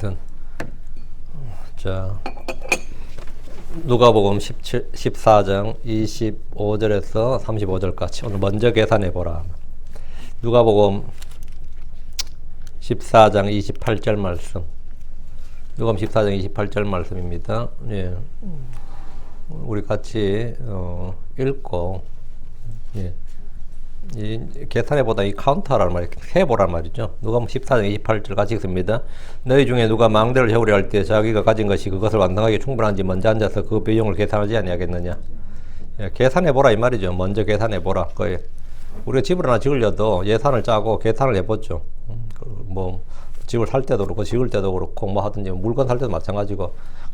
하여튼 자 누가복음 14장 25절에서 35절까지 오늘 먼저 계산해보라. 누가복음 14장 28절 말씀, 누가복음 14장 28절 말씀입니다. 예. 우리 같이 읽고 예. 이 계산해보다 이 카운터라는 말이 해보란 말이죠. 누가복음 14장 28절 같이 읽습니다. 너희 중에 누가 망대를 세우려 할 때 자기가 가진 것이 그것을 완성하기 충분한지 먼저 앉아서 그 비용을 계산하지 아니하겠느냐. 예, 계산해보라 이 말이죠. 먼저 계산해보라. 거의 우리가 집을 하나 지으려도 예산을 짜고 계산을 해보죠. 뭐 집을 살 때도 그렇고 지을 때도 그렇고 뭐 하든지 물건 살 때도 마찬가지고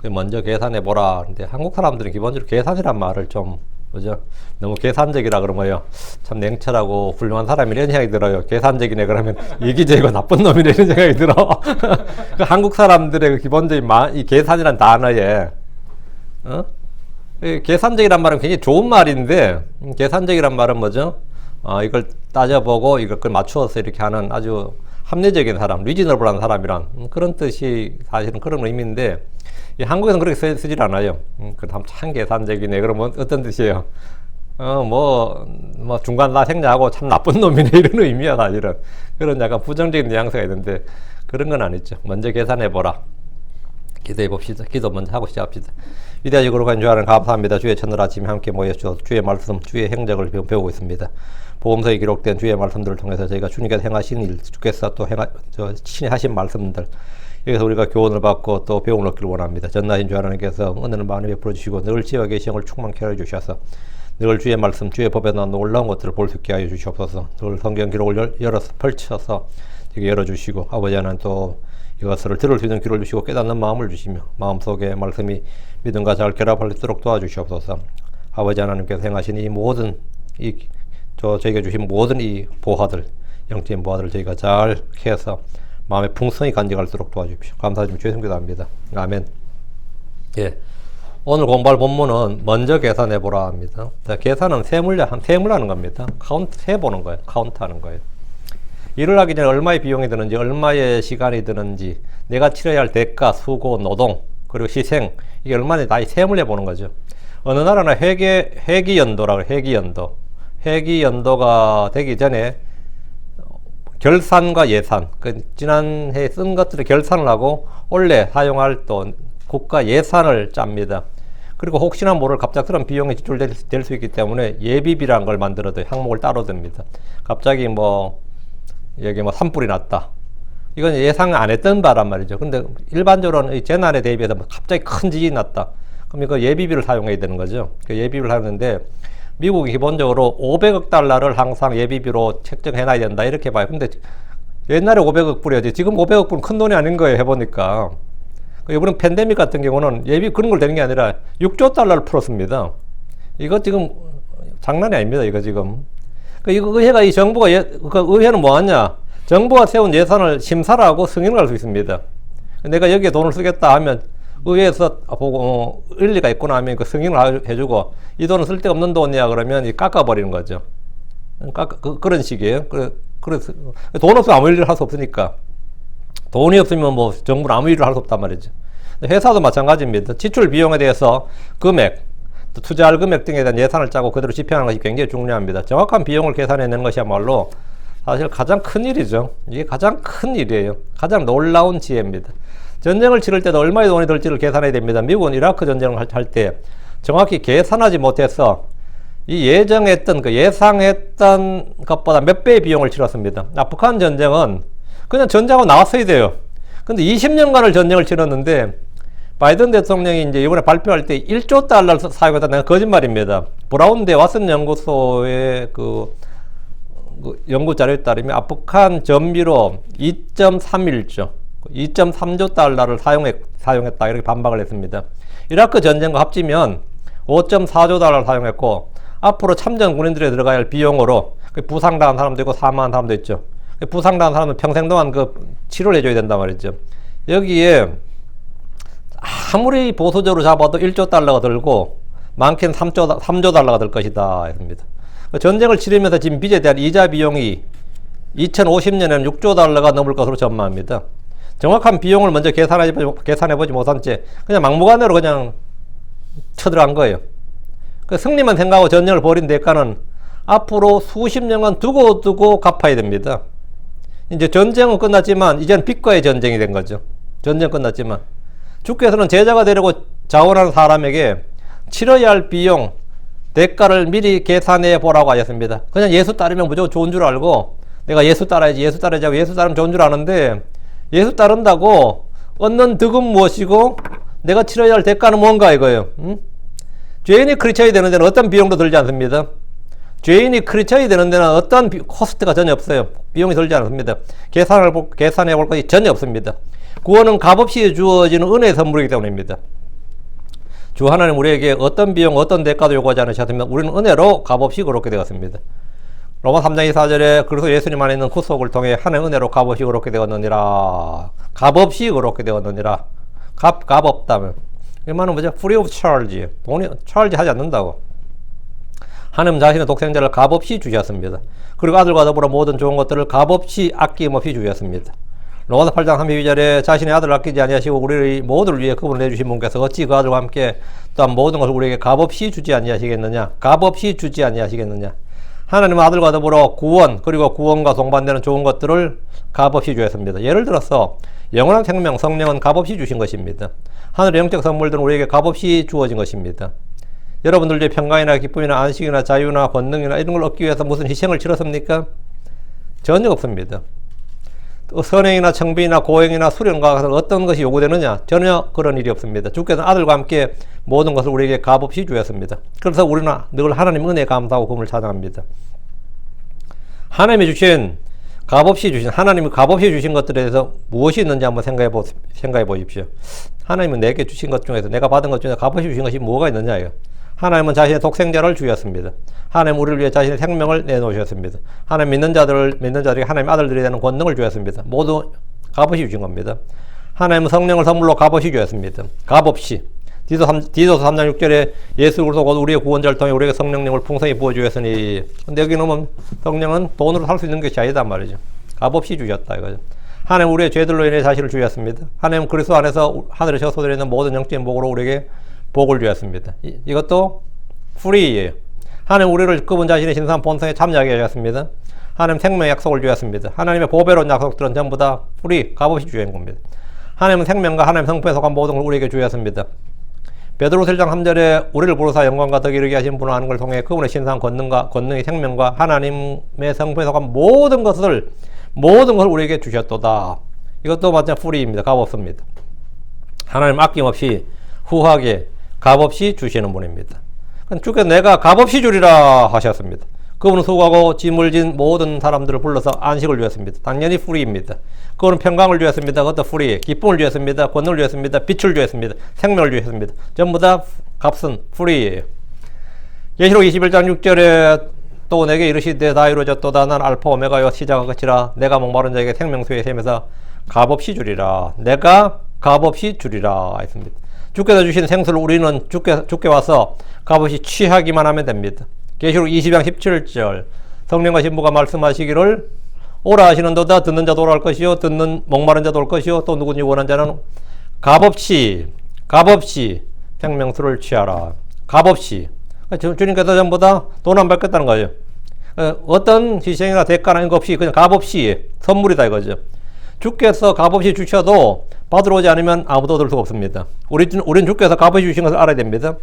먼저 계산해보라. 근데 한국 사람들은 기본적으로 계산이란 말을 좀 그죠? 너무 계산적이라 그러면요. 참 냉철하고 훌륭한 사람이라는 생각이 들어요. 계산적이네 그러면 이기적이고 나쁜 놈이네 이런 생각이 들어. 그 한국 사람들의 그 기본적인 이 계산이란 단어에 계산적이란 말은 굉장히 좋은 말인데 계산적이란 말은 뭐죠? 이걸 따져보고 이걸 맞추어서 이렇게 하는 아주 합리적인 사람, 리즈너블한 사람이란 그런 뜻이 사실은 그런 의미인데 한국에서는 그렇게 쓰질 않아요. 그다음 참 계산적이네. 그러면 어떤 뜻이에요? 뭐 중간 다 생략하고 참 나쁜 놈이네 이런 의미야 사실은. 그런 약간 부정적인 뉘앙스가 있는데 그런 건 아니죠. 먼저 계산해보라. 기도해 봅시다. 기도 먼저 하고 시작합시다. 위대하시고 거룩한 주 하나님 감사합니다. 주의 첫날 아침에 함께 모여주셔서 주의 말씀, 주의 행적을 배우고 있습니다. 복음서에 기록된 주의 말씀들을 통해서 저희가 주님께서 행하신 일, 주께서 또 친히 하신 말씀들 여기서 우리가 교훈을 받고 또 배움을 얻기를 원합니다. 전나신 주 하나님께서 은혜를 많이 베풀어 주시고 늘 지혜와 계시를 충만케 하여 주셔서 늘 주의 말씀, 주의 법에 나온 놀라운 것들을 볼 수 있게 하여 주시옵소서. 늘 성경 기록을 열어서 펼쳐서 열어주시고 아버지 하나님 또 이것을 들을 수 있는 귀를 주시고 깨닫는 마음을 주시며 마음속에 말씀이 믿음과 잘 결합할 수 있도록 도와주시옵소서. 아버지 하나님께서 행하신 이 모든 저희가 주신 모든 이 보화들, 영적인 보화들을 저희가 잘 해서 마음의 풍성이 간직할수록 도와주십시오. 감사드리며 주의 성기도 합니다. 아멘. 예. 오늘 공부할 본문은 먼저 계산해보라 합니다. 자, 계산은 세물하는 겁니다. 카운트 해보는 거예요. 카운트하는 거예요. 일을 하기 전에 얼마의 비용이 드는지, 얼마의 시간이 드는지, 내가 치러야 할 대가, 수고, 노동, 그리고 희생, 이게 얼마나 다 세물해 보는 거죠. 어느 나라는 회기연도라고 해요. 회기연도. 회기연도가 되기 전에 결산과 예산, 지난해 쓴 것들을 결산을 하고 올해 사용할 또 국가 예산을 짭니다. 그리고 혹시나 모를 갑작스러운 비용이 지출될 수 있기 때문에 예비비라는 걸 만들어도 항목을 따로 듭니다. 갑자기 여기 산불이 났다. 이건 예상 안 했던 바란 말이죠. 근데 일반적으로는 이 재난에 대비해서 갑자기 큰 지진이 났다. 그럼 이거 예비비를 사용해야 되는 거죠. 그 예비비를 하는데 미국이 기본적으로 500억 달러를 항상 예비비로 책정해놔야 된다 이렇게 봐요. 근데 옛날에 500억 불이었지 지금 500억 불은 큰 돈이 아닌 거예요. 해보니까 이번에 팬데믹 같은 경우는 예비 그런 걸 되는 게 아니라 6조 달러를 풀었습니다. 이거 지금 장난이 아닙니다. 이거 지금 이거 의회가 이 정부가 의회는 뭐 하냐? 정부가 세운 예산을 심사를 하고 승인을 할 수 있습니다. 내가 여기에 돈을 쓰겠다 하면 의회에서 보고 일리가 있구나 하면 그 승인을 해주고 이 돈은 쓸데없는 돈이야 그러면 깎아버리는 거죠. 그런 식이에요. 그래서 돈 없으면 아무 일을 할 수 없으니까 돈이 없으면 뭐 정부는 아무 일을 할 수 없단 말이죠. 회사도 마찬가지입니다. 지출 비용에 대해서 금액, 또 투자할 금액 등에 대한 예산을 짜고 그대로 집행하는 것이 굉장히 중요합니다. 정확한 비용을 계산해내는 것이야말로 사실 가장 큰 일이죠. 이게 가장 큰 일이에요. 가장 놀라운 지혜입니다. 전쟁을 치를 때도 얼마의 돈이 들지를 계산해야 됩니다. 미국은 이라크 전쟁을 할 때 정확히 계산하지 못해서 이 예상했던 것보다 몇 배의 비용을 치렀습니다. 북한 전쟁은 그냥 전쟁하고 나왔어야 돼요. 근데 20년간을 전쟁을 치렀는데 바이든 대통령이 이제 이번에 발표할 때 1조 달러를 사용했다는 거짓말입니다. 브라운대 왓슨 연구소의 그 연구 자료에 따르면 아프간 전비로 2.31조, 2.3조 달러를 사용했다 이렇게 반박을 했습니다. 이라크 전쟁과 합치면 5.4조 달러를 사용했고 앞으로 참전 군인들이 들어가야 할 비용으로 부상당한 사람도 있고 사망한 사람도 있죠. 부상당한 사람은 평생 동안 치료를 해줘야 된단 말이죠. 여기에 아무리 보수적으로 잡아도 1조 달러가 들고 많게는 3조 달러가 들 것이다 했습니다. 전쟁을 치르면서 지금 빚에 대한 이자 비용이 2050년에는 6조 달러가 넘을 것으로 전망합니다. 정확한 비용을 먼저 계산해보지 못한 채 그냥 막무가내로 그냥 쳐들어간 거예요. 그 승리만 생각하고 전쟁을 벌인 대가는 앞으로 수십 년간 두고 갚아야 됩니다. 이제 전쟁은 끝났지만 이제는 빛과의 전쟁이 된 거죠. 전쟁 끝났지만 주께서는 제자가 되려고 자원하는 사람에게 치러야 할 비용, 대가를 미리 계산해 보라고 하셨습니다. 그냥 예수 따르면 무조건 좋은 줄 알고 내가 예수 따라야지 하고 예수 따르면 좋은 줄 아는데 예수 따른다고 얻는 득은 무엇이고 내가 치러야 할 대가는 뭔가 이거예요. 죄인이 크리스천이 되는 데는 어떤 비용도 들지 않습니다. 죄인이 크리스천이 되는 데는 어떤 코스트가 전혀 없어요. 비용이 들지 않습니다. 계산해 볼 것이 전혀 없습니다. 구원은 값없이 주어지는 은혜의 선물이기 때문입니다. 주 하나님 우리에게 어떤 비용, 어떤 대가도 요구하지 않으셨으면 우리는 은혜로 값없이 그렇게 되었습니다. 로마 3장 24절에 그래서 예수님 안에 있는 구속을 통해 하나님 은혜로 값없이 그렇게 되었느니라. 값없이 그렇게 되었느니라. 값 없다면. 이 말은 뭐죠? free of charge. 돈이 charge 하지 않는다고. 하나님 자신의 독생자를 값없이 주셨습니다. 그리고 아들과 더불어 모든 좋은 것들을 값없이 아낌없이 주셨습니다. 로마서 8장 32절에 자신의 아들을 아끼지 아니하시고 우리의 모두를 위해 그분을 내주신 분께서 어찌 그 아들과 함께 또한 모든 것을 우리에게 값없이 주지 아니하시겠느냐. 값없이 주지 아니하시겠느냐. 하나님은 아들과 더불어 구원 그리고 구원과 동반되는 좋은 것들을 값없이 주셨습니다. 예를 들어서 영원한 생명 성령은 값없이 주신 것입니다. 하늘의 영적 선물들은 우리에게 값없이 주어진 것입니다. 여러분들의 평강이나 기쁨이나 안식이나 자유나 권능이나 이런 걸 얻기 위해서 무슨 희생을 치렀습니까? 전혀 없습니다. 선행이나 청비나 고행이나 수련과 같은 어떤 것이 요구되느냐? 전혀 그런 일이 없습니다. 주께서는 아들과 함께 모든 것을 우리에게 값없이 주셨습니다. 그래서 우리는 늘 하나님 은혜에 감사하고 그분을 찬양합니다. 하나님이 주신 하나님이 값없이 주신 것들에 대해서 무엇이 있는지 한번 생각해 보십시오. 하나님은 내게 주신 것 중에서 내가 받은 것 중에서 값없이 주신 것이 뭐가 있느냐예요. 하나님은 자신의 독생자를 주셨습니다. 하나님 우리를 위해 자신의 생명을 내놓으셨습니다. 하나님 믿는 자들에게 하나님 아들들이 되는 권능을 주셨습니다. 모두 값없이 주신 겁니다. 하나님은 성령을 선물로 값없이 주셨습니다. 값없이. 디도서 3장 6절에 예수 그리스도 곧 우리의 구원자를 통해 우리에게 성령님을 풍성히 부어주셨으니 근데 여기는 성령은 돈으로 살 수 있는 것이 아니단 말이죠. 값없이 주셨다 이거죠. 하나님 우리의 죄들로 인해 자신을 주셨습니다. 하나님 그리스도 안에서 하늘에서 쏟아지는 모든 영적인 복으로 우리에게 복을 주셨습니다. 이것도 프리예요. 하나님 우리를 그분 자신의 신성한 본성에 참여하게 하셨습니다. 하나님 생명의 약속을 주셨습니다. 하나님의 보배로운 약속들은 전부 다 프리, 값없이 주신 겁니다. 하나님은 생명과 하나님 성품에 속한 모든 걸 우리에게 주셨습니다. 베드로서 1장 3절에 우리를 부르사 영광과 덕이 이르게 하신 분을 아는 걸 통해 그분의 신성한 권능의 생명과 하나님의 성품에 속한 모든 것을 우리에게 주셨도다. 이것도 마찬 프리입니다. 값없습니다. 하나님 아낌없이 후하게 값없이 주시는 분입니다. 주께서 내가 값없이 주리라 하셨습니다. 그분은 수고하고 짐을 진 모든 사람들을 불러서 안식을 주었습니다. 당연히 프리입니다. 그분은 평강을 주었습니다. 그것도 프리. 기쁨을 주었습니다. 권능을 주었습니다. 빛을 주었습니다. 생명을 주었습니다. 전부 다 값은 프리예요. 계시록 21장 6절에 또 내게 이르시되 다 이루어졌도다. 난 알파 오메가요 시작과 끝이라. 내가 목마른 자에게 생명수의 샘에서 값없이 주리라. 내가 값없이 주리라 했습니다. 주께서 주신 생수를 우리는 주께 와서 값없이 취하기만 하면 됩니다. 계시록 20장 17절 성령과 신부가 말씀하시기를 오라 하시는도다. 듣는 자도 오라 할 것이요 듣는 목마른 자도 올 것이요 또 누구든지 원한 자는 값없이 생명수를 취하라. 값없이. 주님께서 전부 다 돈 안 받겠다는 거예요. 어떤 희생이나 대가나 이런 거 없이 그냥 값없이 선물이다 이거죠. 주께서 값없이 주셔도 받으러 오지 않으면 아무도 얻을 수가 없습니다. 우린 주께서 값없이 주신 것을 알아야 됩니다.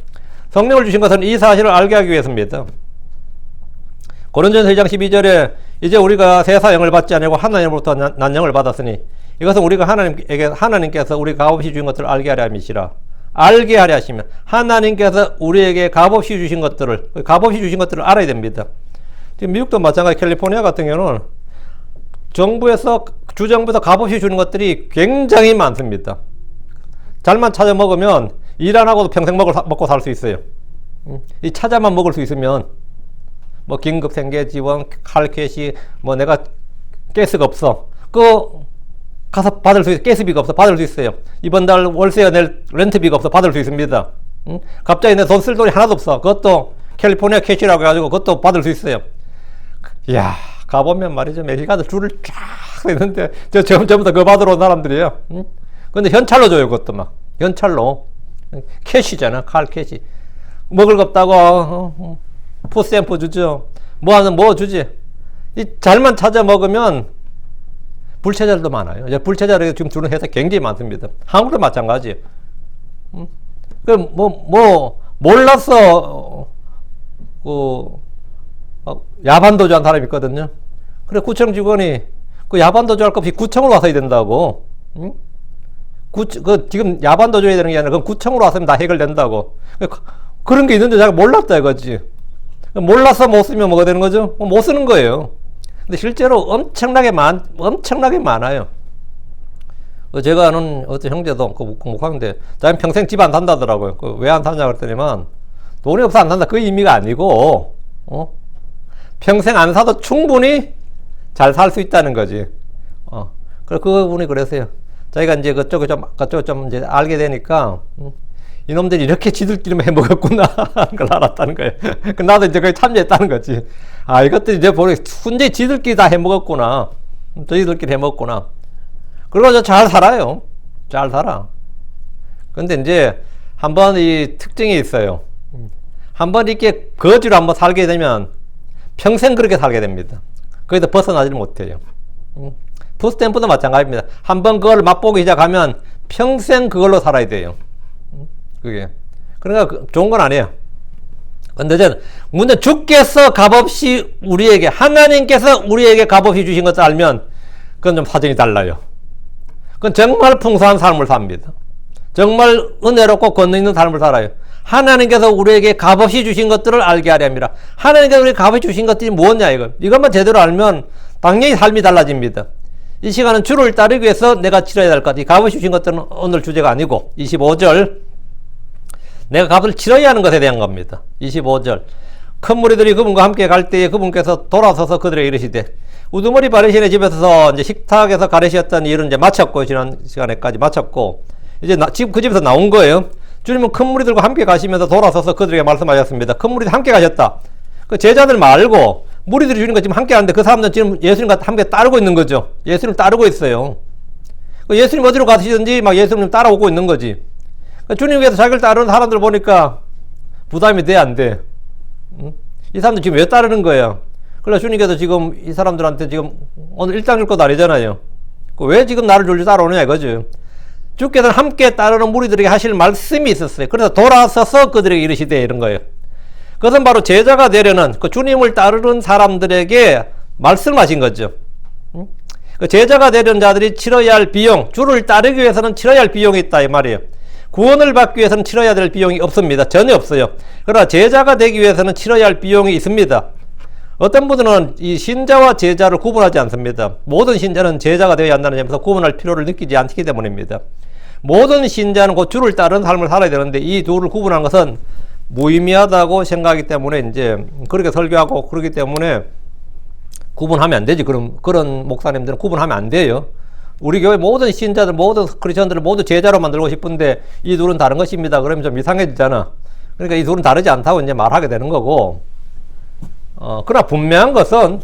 성령을 주신 것은 이 사실을 알게 하기 위해서입니다. 고린도전서 1장 12절에 이제 우리가 새 사형을 받지 아니고 하나님으로부터 난영을 받았으니 이것은 우리가 하나님께서 우리 값없이 주신 것들을 알게 하려 함이시라. 알게 하려 하시면 하나님께서 우리에게 값없이 주신 것들을 알아야 됩니다. 지금 미국도 마찬가지 캘리포니아 같은 경우는 주정부에서 값없이 주는 것들이 굉장히 많습니다. 잘만 찾아 먹으면 일 안 하고도 평생 먹고 살 수 있어요. 이 찾아만 먹을 수 있으면 뭐 긴급 생계 지원, 칼캐시, 뭐 내가 가스가 없어. 그거 가서 받을 수 있어요. 가스비가 없어. 받을 수 있어요. 이번 달 월세야 낼 렌트비가 없어. 받을 수 있습니다. 갑자기 내 돈 쓸 돈이 하나도 없어. 그것도 캘리포니아 캐시라고 해가지고 그것도 받을 수 있어요. 이야, 가보면 말이죠. 멕시카들 줄을 쫙 있는데, 전부 다 그거 받으러 온 사람들이에요. 응? 근데 현찰로 줘요, 그것도 막. 현찰로. 캐시잖아, 칼 캐시. 먹을 거 없다고, 푸스탬프 주죠. 뭐 주지. 잘만 찾아 먹으면, 불체자들도 많아요. 불체자를 지금 주는 회사 굉장히 많습니다. 한국도 마찬가지. 몰라서, 야반도주 한 사람이 있거든요. 그래, 구청 직원이, 그 야반도주 할 거 없이 구청으로 와서 해야 된다고. 응? 지금 야반도주 해야 되는 게 아니라, 그건 구청으로 왔으면 다 해결된다고. 그런 게 있는데 자기가 몰랐다 이거지. 몰라서 못 쓰면 뭐가 되는 거죠? 못 쓰는 거예요. 근데 실제로 엄청나게 많아요. 제가 아는 어떤 형제도 목사인데, 자기 평생 집 안 산다더라고요. 왜 안 사냐 그랬더니만, 돈이 없어 안 산다. 그 의미가 아니고, 평생 안 사도 충분히 잘 살 수 있다는 거지. 그래, 그분이 그랬어요. 자기가 이제 그쪽을 좀 이제 알게 되니까, 이놈들이 이렇게 지들끼리만 해먹었구나. 그걸 알았다는 거예요. 나도 이제 거기 참여했다는 거지. 이것들이 이제 보니 순전히 지들끼리 다 해먹었구나. 저희들끼리 해먹었구나. 그러고 잘 살아요. 잘 살아. 근데 이제 한번 이 특징이 있어요. 한번 이렇게 거지로 한번 살게 되면 평생 그렇게 살게 됩니다. 거기서 벗어나지를 못해요. 푸스탬프도 마찬가지입니다. 한번 그걸 맛보기 시작하면 평생 그걸로 살아야 돼요. 그게. 그러니까 좋은 건 아니에요. 근데 저는 문제 주께서 값없이 우리에게, 하나님께서 우리에게 값없이 주신 것을 알면 그건 좀 사정이 달라요. 그건 정말 풍성한 삶을 삽니다. 정말 은혜롭고 권능 있는 삶을 살아요. 하나님께서 우리에게 값없이 주신 것들을 알게 하려 합니다. 하나님께서 우리에게 값없이 주신 것들이 뭐냐 이것만 제대로 알면 당연히 삶이 달라집니다. 이 시간은 주를 따르기 위해서 내가 치러야 될 것. 이 값없이 주신 것들은 오늘 주제가 아니고 25절 내가 값을 치러야 하는 것에 대한 겁니다. 25절 큰 무리들이 그분과 함께 갈 때에 그분께서 돌아서서 그들에게 이르시되 우두머리 바리새인의 집에서 이제 식탁에서 가르치셨던 일은 이제 마쳤고 지난 시간에까지 마쳤고 이제 지금 그 집에서 나온 거예요. 주님은 큰 무리들과 함께 가시면서 돌아서서 그들에게 말씀하셨습니다. 큰 무리들 함께 가셨다. 그 제자들 말고 무리들이 주님과 지금 함께 하는데 그 사람들은 지금 예수님과 함께 따르고 있는 거죠. 예수님 따르고 있어요. 예수님 어디로 가시든지 막 예수님 따라오고 있는 거지. 주님께서 자기를 따르는 사람들 보니까 부담이 돼, 안 돼? 이 사람들 지금 왜 따르는 거예요? 그래서 주님께서 지금 이 사람들한테 지금 오늘 1장 줄 것도 아니잖아요. 왜 지금 나를 줄줄 따라오느냐 이거죠. 주께서는 함께 따르는 무리들에게 하실 말씀이 있었어요. 그래서 돌아서서 그들에게 이르시되 이런 거예요. 그것은 바로 제자가 되려는 그 주님을 따르는 사람들에게 말씀하신 거죠. 그 제자가 되려는 자들이 치러야 할 비용, 주를 따르기 위해서는 치러야 할 비용이 있다 이 말이에요. 구원을 받기 위해서는 치러야 될 비용이 없습니다. 전혀 없어요. 그러나 제자가 되기 위해서는 치러야 할 비용이 있습니다. 어떤 분들은 이 신자와 제자를 구분하지 않습니다. 모든 신자는 제자가 되어야 한다는 점에서 구분할 필요를 느끼지 않기 때문입니다. 모든 신자는 그 주를 따르는 삶을 살아야 되는데 이 둘을 구분한 것은 무의미하다고 생각하기 때문에 이제 그렇게 설교하고 그러기 때문에 구분하면 안 되지. 그런 목사님들은 구분하면 안 돼요. 우리 교회 모든 신자들, 모든 크리스천들을 모두 제자로 만들고 싶은데 이 둘은 다른 것입니다. 그러면 좀 이상해지잖아. 그러니까 이 둘은 다르지 않다고 이제 말하게 되는 거고. 그러나 분명한 것은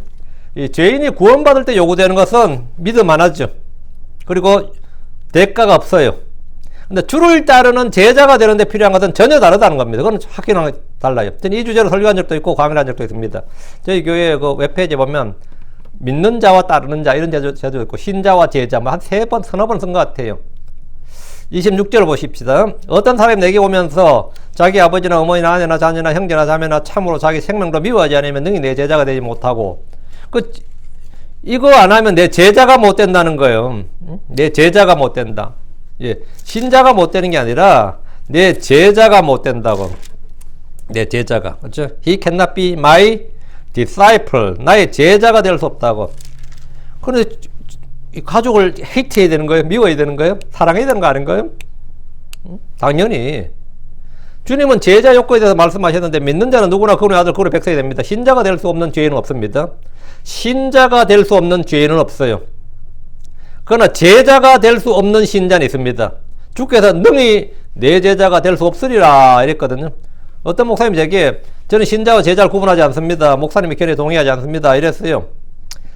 이 죄인이 구원받을 때 요구되는 것은 믿음 하나죠. 그리고 대가가 없어요. 근데 주를 따르는 제자가 되는데 필요한 것은 전혀 다르다는 겁니다. 그건 확연하게 달라요. 저는 이 주제로 설교한 적도 있고 강의를 한 적도 있습니다. 저희 교회 그 웹페이지에 보면 믿는 자와 따르는 자 이런 제도 있고 신자와 제자 한 3번, 서너 번 쓴 것 같아요. 26절 보십시다. 어떤 사람이 내게 오면서 자기 아버지나 어머니나 아내나 자녀나 형제나 자매나 참으로 자기 생명도 미워하지 않으면 능히 내 제자가 되지 못하고 이거 안 하면 내 제자가 못 된다는 거예요. 내 제자가 못 된다. 예, 신자가 못 되는 게 아니라 내 제자가 못 된다고. 내 제자가. 그렇죠? He cannot be my disciple. 나의 제자가 될 수 없다고. 그런데 이 가족을 헤이트해야 되는 거예요? 미워야 되는 거예요? 사랑해야 되는 거 아닌가요? 당연히. 주님은 제자 요건에 대해서 말씀하셨는데 믿는 자는 누구나 그분의 아들 그분의 백성이 됩니다. 신자가 될 수 없는 죄인은 없습니다. 신자가 될 수 없는 죄인은 없어요. 그러나 제자가 될 수 없는 신자는 있습니다. 주께서 능히 내 제자가 될 수 없으리라 이랬거든요. 어떤 목사님이 제게 저는 신자와 제자를 구분하지 않습니다. 목사님의 견해에 동의하지 않습니다. 이랬어요.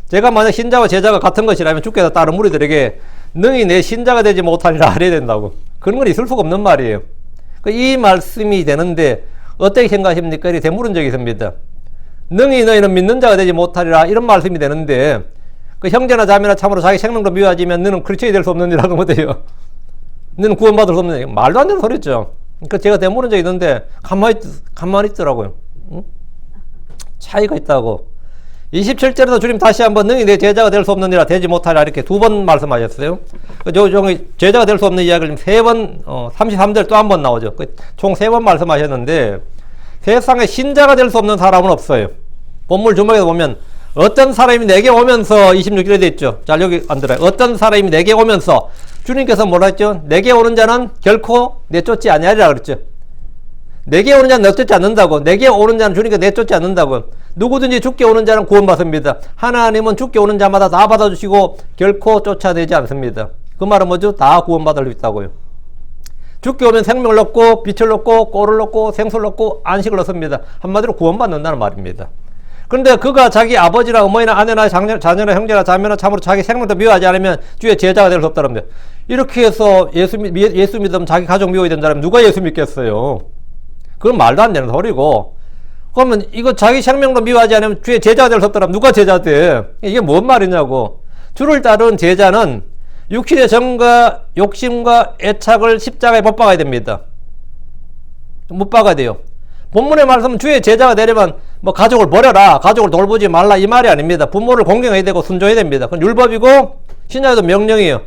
제가 만약 신자와 제자가 같은 것이라면 주께서 다른 무리들에게 너희 내 신자가 되지 못하리라 하려야 된다고. 그런 건 있을 수가 없는 말이에요. 이 말씀이 되는데 어떻게 생각하십니까? 이렇게 되물은 적이 있습니다. 능히 너희는 믿는 자가 되지 못하리라 이런 말씀이 되는데 그 형제나 자매나 참으로 자기 생명도 미워하지면 너는 그리스도인이 될 수 없는 일 하면 못해요. 너는 구원받을 수 없는 일. 말도 안 되는 소리죠. 그 제가 되물은 적이 있는데 가만히 있더라고요. 응? 차이가 있다고. 27절에도 주님 다시 한번 능히 내 제자가 될 수 없는 이라 되지 못하리라 이렇게 두 번 말씀하셨어요. 제자가 될 수 없는 이야기를 세 번, 33절 또 한 번 나오죠. 총 세 번 말씀하셨는데 세상에 신자가 될 수 없는 사람은 없어요. 본물 주목에서 보면 어떤 사람이 내게 오면서 26절에 되어 있죠. 자, 여기 안 들어요. 어떤 사람이 내게 오면서 주님께서 뭐라 했죠? 내게 오는 자는 결코 내쫓지 아니하리라 그랬죠. 내게 오는 자는 내쫓지 않는다고. 내게 오는 자는 주님께서 내쫓지 않는다고. 누구든지 주께 오는 자는 구원받습니다. 하나님은 주께 오는 자마다 다 받아주시고 결코 쫓아내지 않습니다. 그 말은 뭐죠? 다 구원받을 수 있다고요. 주께 오면 생명을 얻고 빛을 얻고 꼴을 얻고 생수를 얻고 안식을 얻습니다. 한마디로 구원받는다는 말입니다. 그런데 그가 자기 아버지나 어머니나 아내나 자녀나 형제나 자매나 참으로 자기 생명도 미워하지 않으면 주의 제자가 될 수 없다는데 이렇게 해서 예수 믿으면 자기 가족 미워야 된다면 누가 예수 믿겠어요? 그건 말도 안 되는 소리고. 그러면 이거 자기 생명도 미워하지 않으면 주의 제자가 될 수 없다면 누가 제자 돼? 이게 뭔 말이냐고. 주를 따른 제자는 육신의 정과 욕심과 애착을 십자가에 못 박아야 됩니다. 못 박아야 돼요. 본문의 말씀은 주의 제자가 되려면 뭐 가족을 버려라, 가족을 돌보지 말라 이 말이 아닙니다. 부모를 공경해야 되고 순종해야 됩니다. 그건 율법이고 신약에도 명령이에요.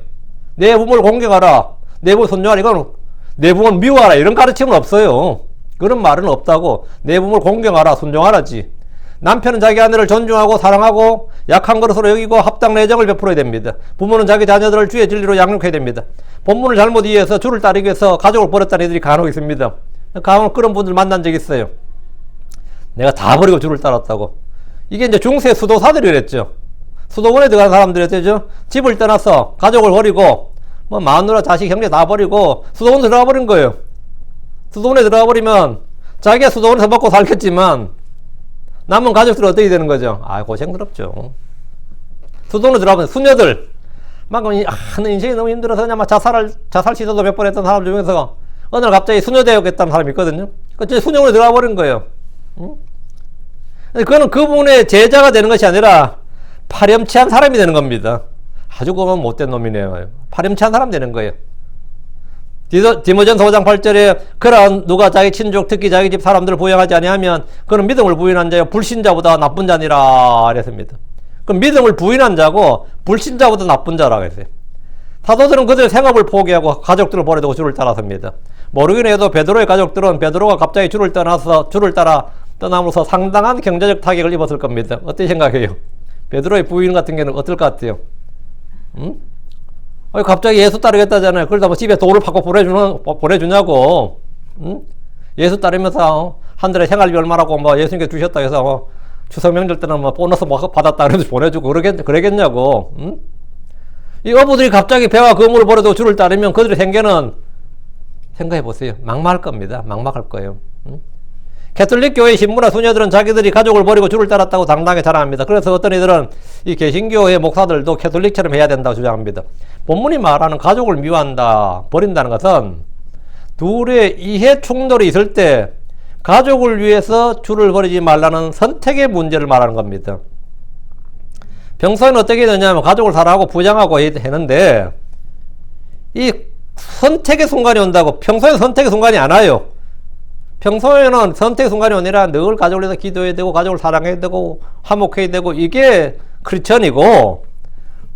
내 부모를 공경하라, 내 부모를 순종하라. 이건 내 부모를 미워하라 이런 가르침은 없어요. 그런 말은 없다고. 내 부모를 공경하라, 순종하라지. 남편은 자기 아내를 존중하고 사랑하고 약한 것으로 여기고 합당한 애정을 베풀어야 됩니다. 부모는 자기 자녀들을 주의 진리로 양육해야 됩니다. 본문을 잘못 이해해서 주를 따르기 위해서 가족을 버렸다는 애들이 간혹 있습니다. 간혹 그런 분들 만난 적 있어요. 내가 다 버리고 주를 따랐다고. 이게 이제 중세 수도사들이 그랬죠. 수도원에 들어간 사람들이 어때죠? 집을 떠나서 가족을 버리고 뭐 마누라 자식 형제 다 버리고 수도원 들어가 버린 거예요. 수도원에 들어가 버리면 자기가 수도원에서 먹고 살겠지만 남은 가족들은 어떻게 되는 거죠? 아, 고생스럽죠. 수도원에 들어가면 수녀들 막 너 인생이 너무 힘들어서 그냥 막 자살 시도도 몇 번 했던 사람 중에서 어느 날 갑자기 수녀 되겠다는 사람이 있거든요. 그 수녀원에 들어가 버린 거예요. 응? 그거는 그분의 제자가 되는 것이 아니라 파렴치한 사람이 되는 겁니다. 아주 그건 못된 놈이네요. 파렴치한 사람 되는 거예요. 디모전서 5장 8절에 그러한 누가 자기 친족 특히 자기 집 사람들을 부양하지 아니하면 그는 믿음을 부인한 자요 불신자보다 나쁜 자니라 그랬습니다. 그럼 믿음을 부인한 자고 불신자보다 나쁜 자라고 했어요. 사도들은 그들의 생업을 포기하고 가족들을 버리고 주를 따랐습니다. 모르긴 해도 베드로의 가족들은 베드로가 갑자기 주를 따라 떠남으로써 상당한 경제적 타격을 입었을 겁니다. 어떻게 생각해요? 베드로의 부인 같은 경우는 어떨 것 같아요? 응? 갑자기 예수 따르겠다잖아요. 그러다 뭐 집에 돈을 받고 보내주냐고. 응? 예수 따르면서 한 달에 생활비 얼마라고 뭐 예수님께 주셨다 해서 추석 명절 때는 뭐 보너스 받았다 그래서 보내주고 그러겠냐고. 응? 이 어부들이 갑자기 배와 거물을 버려도 주를 따르면 그들의 생계는 생각해 보세요. 막막할 겁니다. 막막할 거예요. 응? 캐톨릭 교회 신부나 수녀들은 자기들이 가족을 버리고 주를 따랐다고 당당하게 자랑합니다. 그래서 어떤 이들은 이 개신교회 목사들도 캐톨릭처럼 해야 된다고 주장합니다. 본문이 말하는 가족을 미워한다, 버린다는 것은 둘의 이해 충돌이 있을 때 가족을 위해서 주를 버리지 말라는 선택의 문제를 말하는 겁니다. 평소에는 어떻게 되냐면 가족을 사랑하고 부양하고 했는데 이 선택의 순간이 온다고. 평소에는 선택의 순간이 안 와요. 평소에는 선택의 순간이 아니라 늘 가족을 위해서 기도해야 되고 가족을 사랑해야 되고 화목해야 되고 이게 크리스천이고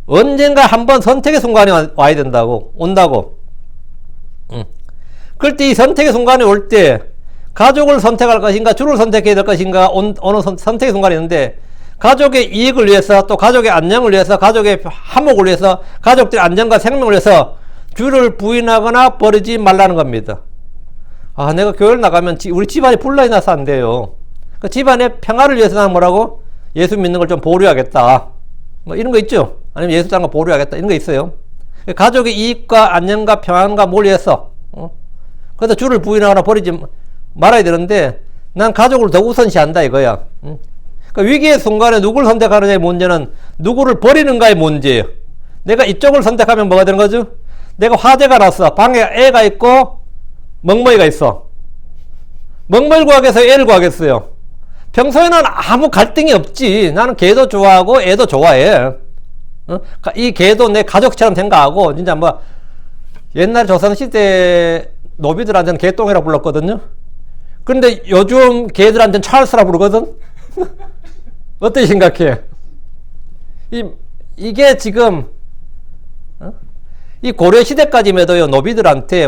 언젠가 한번 선택의 순간이 와야 된다고. 온다고. 그럴 때 이 선택의 순간이 올 때 가족을 선택할 것인가 주를 선택해야 될 것인가 어느 선택의 순간이 있는데 가족의 이익을 위해서 또 가족의 안녕을 위해서 가족의 화목을 위해서 가족들의 안전과 생명을 위해서 주를 부인하거나 버리지 말라는 겁니다. 아, 내가 교회를 나가면 우리 집안이 분란이 나서 안 돼요. 그 집안의 평화를 위해서 나는 뭐라고? 예수 믿는 걸 좀 보류하겠다. 뭐 이런 거 있죠? 아니면 예수 따르는 거 보류하겠다. 이런 거 있어요. 가족의 이익과 안녕과 평안과 뭘 위해서. 그래서 주를 부인하거나 버리지 말아야 되는데 난 가족을 더 우선시한다 이거야. 그러니까 위기의 순간에 누구를 선택하느냐의 문제는 누구를 버리는가의 문제예요. 내가 이쪽을 선택하면 뭐가 되는 거죠? 내가 화재가 났어. 방에 애가 있고 멍멍이가 있어. 멍멍이를 구하겠어요? 애를 구하겠어요? 평소에는 아무 갈등이 없지. 나는 걔도 좋아하고 애도 좋아해. 이 걔도 내 가족처럼 생각하고 진짜 뭐 옛날 조선시대 노비들한테는 개똥이라고 불렀거든요. 그런데 요즘 걔들한테는 찰스라 부르거든. 어떻게 생각해? 이게 지금 이 고려시대까지만 해도요, 노비들한테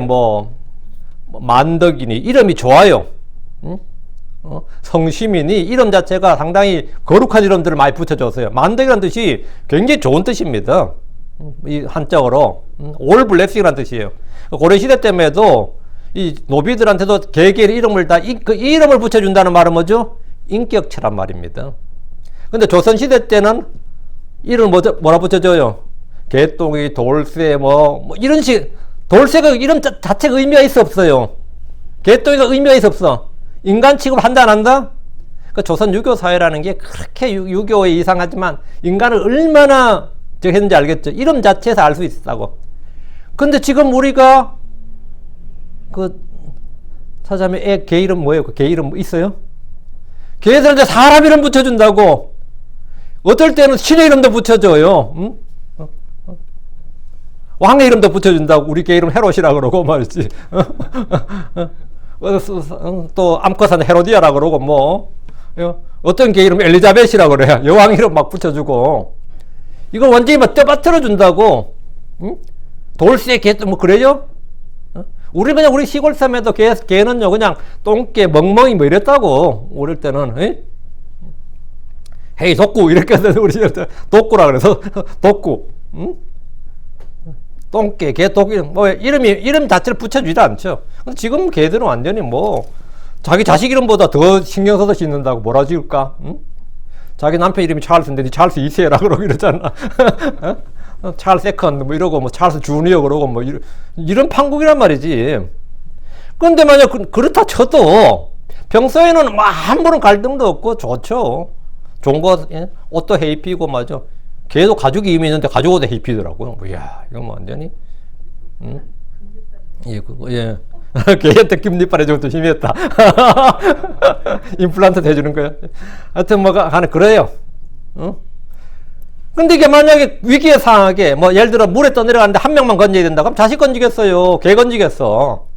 만덕이니 이름이 좋아요. 성시민이 이름 자체가 상당히 거룩한 이름들을 많이 붙여줬어요. 만덕이라는 뜻이 굉장히 좋은 뜻입니다. 이 한자어로 올 블레싱이라는 뜻이에요. 고려시대 때문에도 이 노비들한테도 개개의 이름을 이 이름을 붙여준다는 말은 뭐죠? 인격체란 말입니다. 근데 조선시대 때는 이름을 뭐라 붙여줘요? 개똥이, 돌쇠, 이런 돌쇠가 이름 자체가 의미가 있어, 없어요? 개똥이가 의미가 있어, 없어? 인간 취급을 한다, 안 한다? 그 조선 유교 사회라는 게 그렇게 유교에 이상하지만 인간을 얼마나 했는지 알겠죠? 이름 자체에서 알 수 있다고. 근데 지금 우리가 사자면 개 이름 뭐예요? 개 이름 있어요? 걔들한테 사람 이름 붙여준다고. 어떨 때는 신의 이름도 붙여줘요. 응? 왕의 이름도 붙여준다고. 우리 개 이름 헤롯이라 그러고 말이지. 또 암컷한 헤로디아라 그러고 어떤 개 이름 엘리자벳이라 그래요. 여왕 이름 막 붙여주고. 이거 완전히 떠받들어 준다고. 응? 돌쇠 개 그래요? 우리 시골 삶에도 개는요 그냥 똥개 멍멍이 이랬다고. 어릴 때는 헤이 독구 이렇게 해서 우리 독구라 그래서 독구. 응? 똥개 개 독구 이름 자체를 붙여주지 않죠. 근데 지금 개들은 완전히 자기 자식 이름보다 더 신경 써서 짓는다고. 뭐라 지을까? 응? 자기 남편 이름이 찰스인데 찰스 2세라 그러고 이러잖아. 찰스 세컨드 이러고 찰스 주니어 그러고 이런 판국이란 말이지. 그런데 만약 그렇다 쳐도 평소에는 아무런 갈등도 없고 좋죠. 좋은 거 옷도 헤이피고 맞아. 걔도 가죽이 이미 있는데 가죽 옷에 헤이피더라고요. 이야 이거 완전히 예. 걔한테 김니빨 해주면 또 힘이었다. 임플란트 해주는 거야. 하여튼 가는 그래요. 근데 이게 만약에 위기의 상황에 예를 들어 물에 떠내려가는데 한 명만 건져야 된다. 그럼 자식 건지겠어요? 개 건지겠어?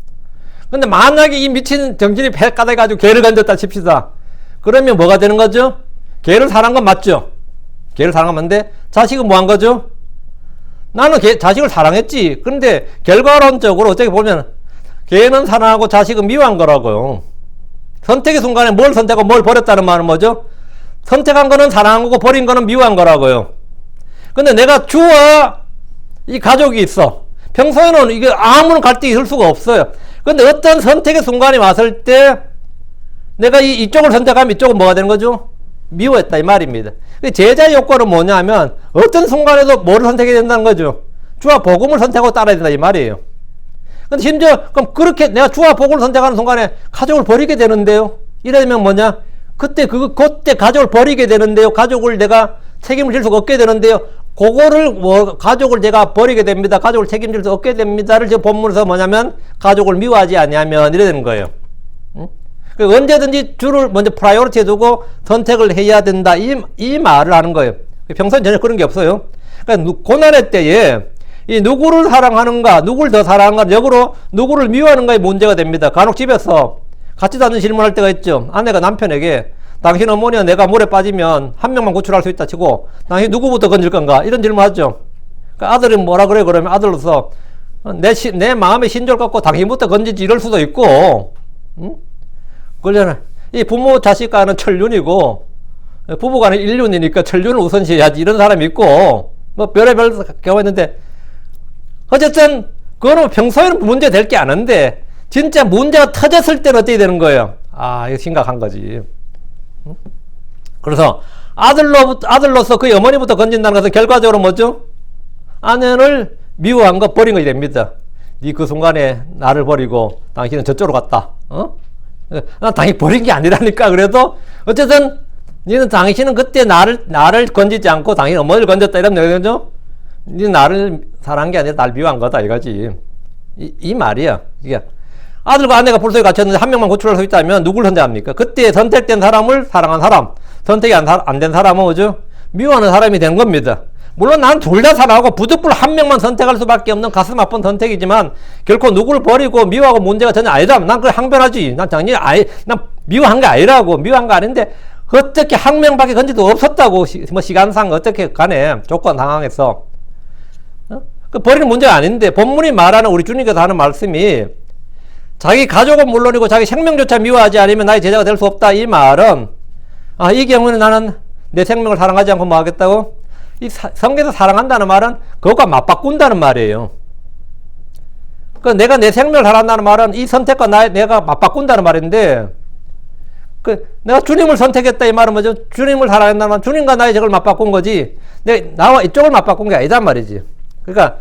근데 만약에 이 미친 정신이 배 까대가지고 개를 건졌다 칩시다. 그러면 뭐가 되는 거죠? 개를 사랑한 건 맞죠? 개를 사랑한 건데 자식은 뭐 한 거죠? 나는 자식을 사랑했지. 그런데 결과론적으로 어떻게 보면 개는 사랑하고 자식은 미워한 거라고요. 선택의 순간에 뭘 선택하고 뭘 버렸다는 말은 뭐죠? 선택한 거는 사랑한 거고 버린 거는 미워한 거라고요. 근데 내가 주와 이 가족이 있어. 평소에는 이게 아무런 갈등이 있을 수가 없어요. 근데 어떤 선택의 순간이 왔을 때 내가 이쪽을 선택하면 이쪽은 뭐가 되는 거죠? 미워했다 이 말입니다. 제자의 요건은 뭐냐면 어떤 순간에도 뭐를 선택해야 된다는 거죠? 주와 복음을 선택하고 따라야 된다 이 말이에요. 근데 심지어 그럼 그렇게 내가 주와 복음을 선택하는 순간에 가족을 버리게 되는데요. 이러면 뭐냐? 그때 가족을 버리게 되는데요. 가족을 내가 책임을 질 수가 없게 되는데요. 그거를 가족을 제가 버리게 됩니다. 가족을 책임질 수 없게 됩니다를 저 본문에서 뭐냐면 가족을 미워하지 않냐면 이래 되는 거예요. 응? 언제든지 주를 먼저 프라이어리티에 두고 선택을 해야 된다. 이 말을 하는 거예요. 평소엔 전혀 그런 게 없어요. 그러니까 고난의 때에 이 누구를 사랑하는가, 누구를 더 사랑하는가, 역으로 누구를 미워하는가의 문제가 됩니다. 간혹 집에서 같지도 않은 질문할 때가 있죠. 아내가 남편에게 당신 어머니와 내가 물에 빠지면 한 명만 구출할 수 있다 치고 당신 누구부터 건질 건가? 이런 질문 하죠. 그러니까 아들이 뭐라 그래? 그러면 아들로서 내 마음의 신조를 갖고 당신부터 건지지 이럴 수도 있고, 응? 그러잖아. 이 부모 자식 간은 천륜이고 부부 간은 일륜이니까 천륜을 우선시해야지 이런 사람이 있고 별의별 경우가 있는데 어쨌든 그거는 평소에는 문제 될 게 아닌데 진짜 문제가 터졌을 때는 어떻게 되는 거예요? 이거 심각한 거지. 응? 그래서 아들로서 그 어머니부터 건진다는 것은 결과적으로 뭐죠? 아내를 미워한 거 버린 것이 됩니다. 네 그 순간에 나를 버리고 당신은 저쪽으로 갔다. 난 당연히 버린 게 아니라니까. 그래도 어쨌든 당신은 그때 나를 건지지 않고 당신 어머니를 건졌다 이러면 되죠? 니는 나를 사랑한 게 아니라 날 미워한 거다 이거지. 이 말이야. 이게 아들과 아내가 불소에 갇혔는데 한 명만 구출할 수 있다면 누굴 선택합니까? 그때 선택된 사람을 사랑한 사람, 선택이 안 된 사람은 뭐죠? 미워하는 사람이 된 겁니다. 물론 난 둘 다 사랑하고 부득불 한 명만 선택할 수밖에 없는 가슴 아픈 선택이지만 결코 누구를 버리고 미워하고 문제가 전혀 아니다. 난 그걸 항변하지. 난 당연히 난 미워한 게 아니라고. 미워한 거 아닌데 어떻게 한 명밖에 건지도 없었다고. 뭐 시간상 어떻게 가네. 조건 상황에서. 그 버리는 문제가 아닌데 본문이 말하는 우리 주님께서 하는 말씀이 자기 가족은 물론이고 자기 생명조차 미워하지 않으면 나의 제자가 될 수 없다. 이 말은 이 경우는 나는 내 생명을 사랑하지 않고 뭐 하겠다고? 이 성경에서 사랑한다는 말은 그것과 맞바꾼다는 말이에요. 그 내가 내 생명을 사랑한다는 말은 이 선택과 내가 맞바꾼다는 말인데 내가 주님을 선택했다 이 말은 뭐죠? 주님을 사랑한다는 말은 주님과 나의 적을 맞바꾼 거지 나와 이쪽을 맞바꾼 게 아니단 말이지. 그러니까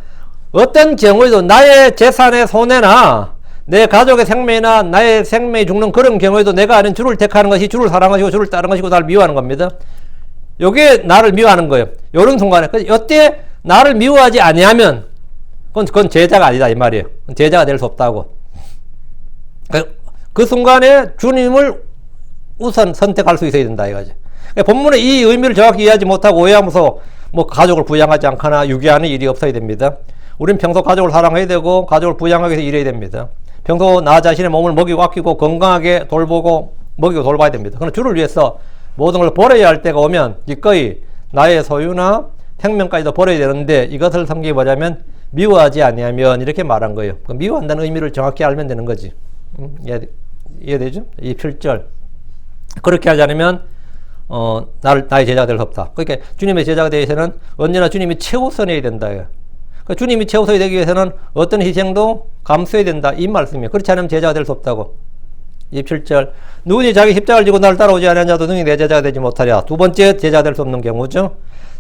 어떤 경우에도 나의 재산의 손해나 내 가족의 생명이나 나의 생명이 죽는 그런 경우에도 내가 아닌 주를 택하는 것이 주를 사랑하시고 주를 따르는 것이고 나를 미워하는 겁니다. 요게 나를 미워하는 거예요. 요런 순간에 이때 나를 미워하지 아니하면 그건 제자가 아니다 이 말이에요. 제자가 될 수 없다고. 그 순간에 주님을 우선 선택할 수 있어야 된다 이거지. 본문의 이 의미를 정확히 이해하지 못하고 오해하면서 뭐 가족을 부양하지 않거나 유기하는 일이 없어야 됩니다. 우린 평소 가족을 사랑해야 되고 가족을 부양하기 위해서 일해야 됩니다. 평소 나 자신의 몸을 먹이고 아끼고 건강하게 돌보고 먹이고 돌봐야 됩니다. 그러나 주를 위해서 모든 걸 버려야 할 때가 오면 기꺼이 나의 소유나 생명까지도 버려야 되는데 이것을 성경이 뭐냐면 미워하지 아니하면 이렇게 말한 거예요. 미워한다는 의미를 정확히 알면 되는 거지. 이해되죠? 이 7절 그렇게 하지 않으면 나의 제자가 될 수 없다. 그러니까 주님의 제자가 되기 위해서는 언제나 주님이 최우선해야 된다. 그러니까 주님이 최우선이 되기 위해서는 어떤 희생도 감수해야 된다. 이 말씀이에요. 그렇지 않으면 제자가 될 수 없다고. 27절 누구니 자기 십자가를 지고 나를 따라오지 않은 자도 능히 내 제자가 되지 못하랴. 두 번째 제자가 될 수 없는 경우죠.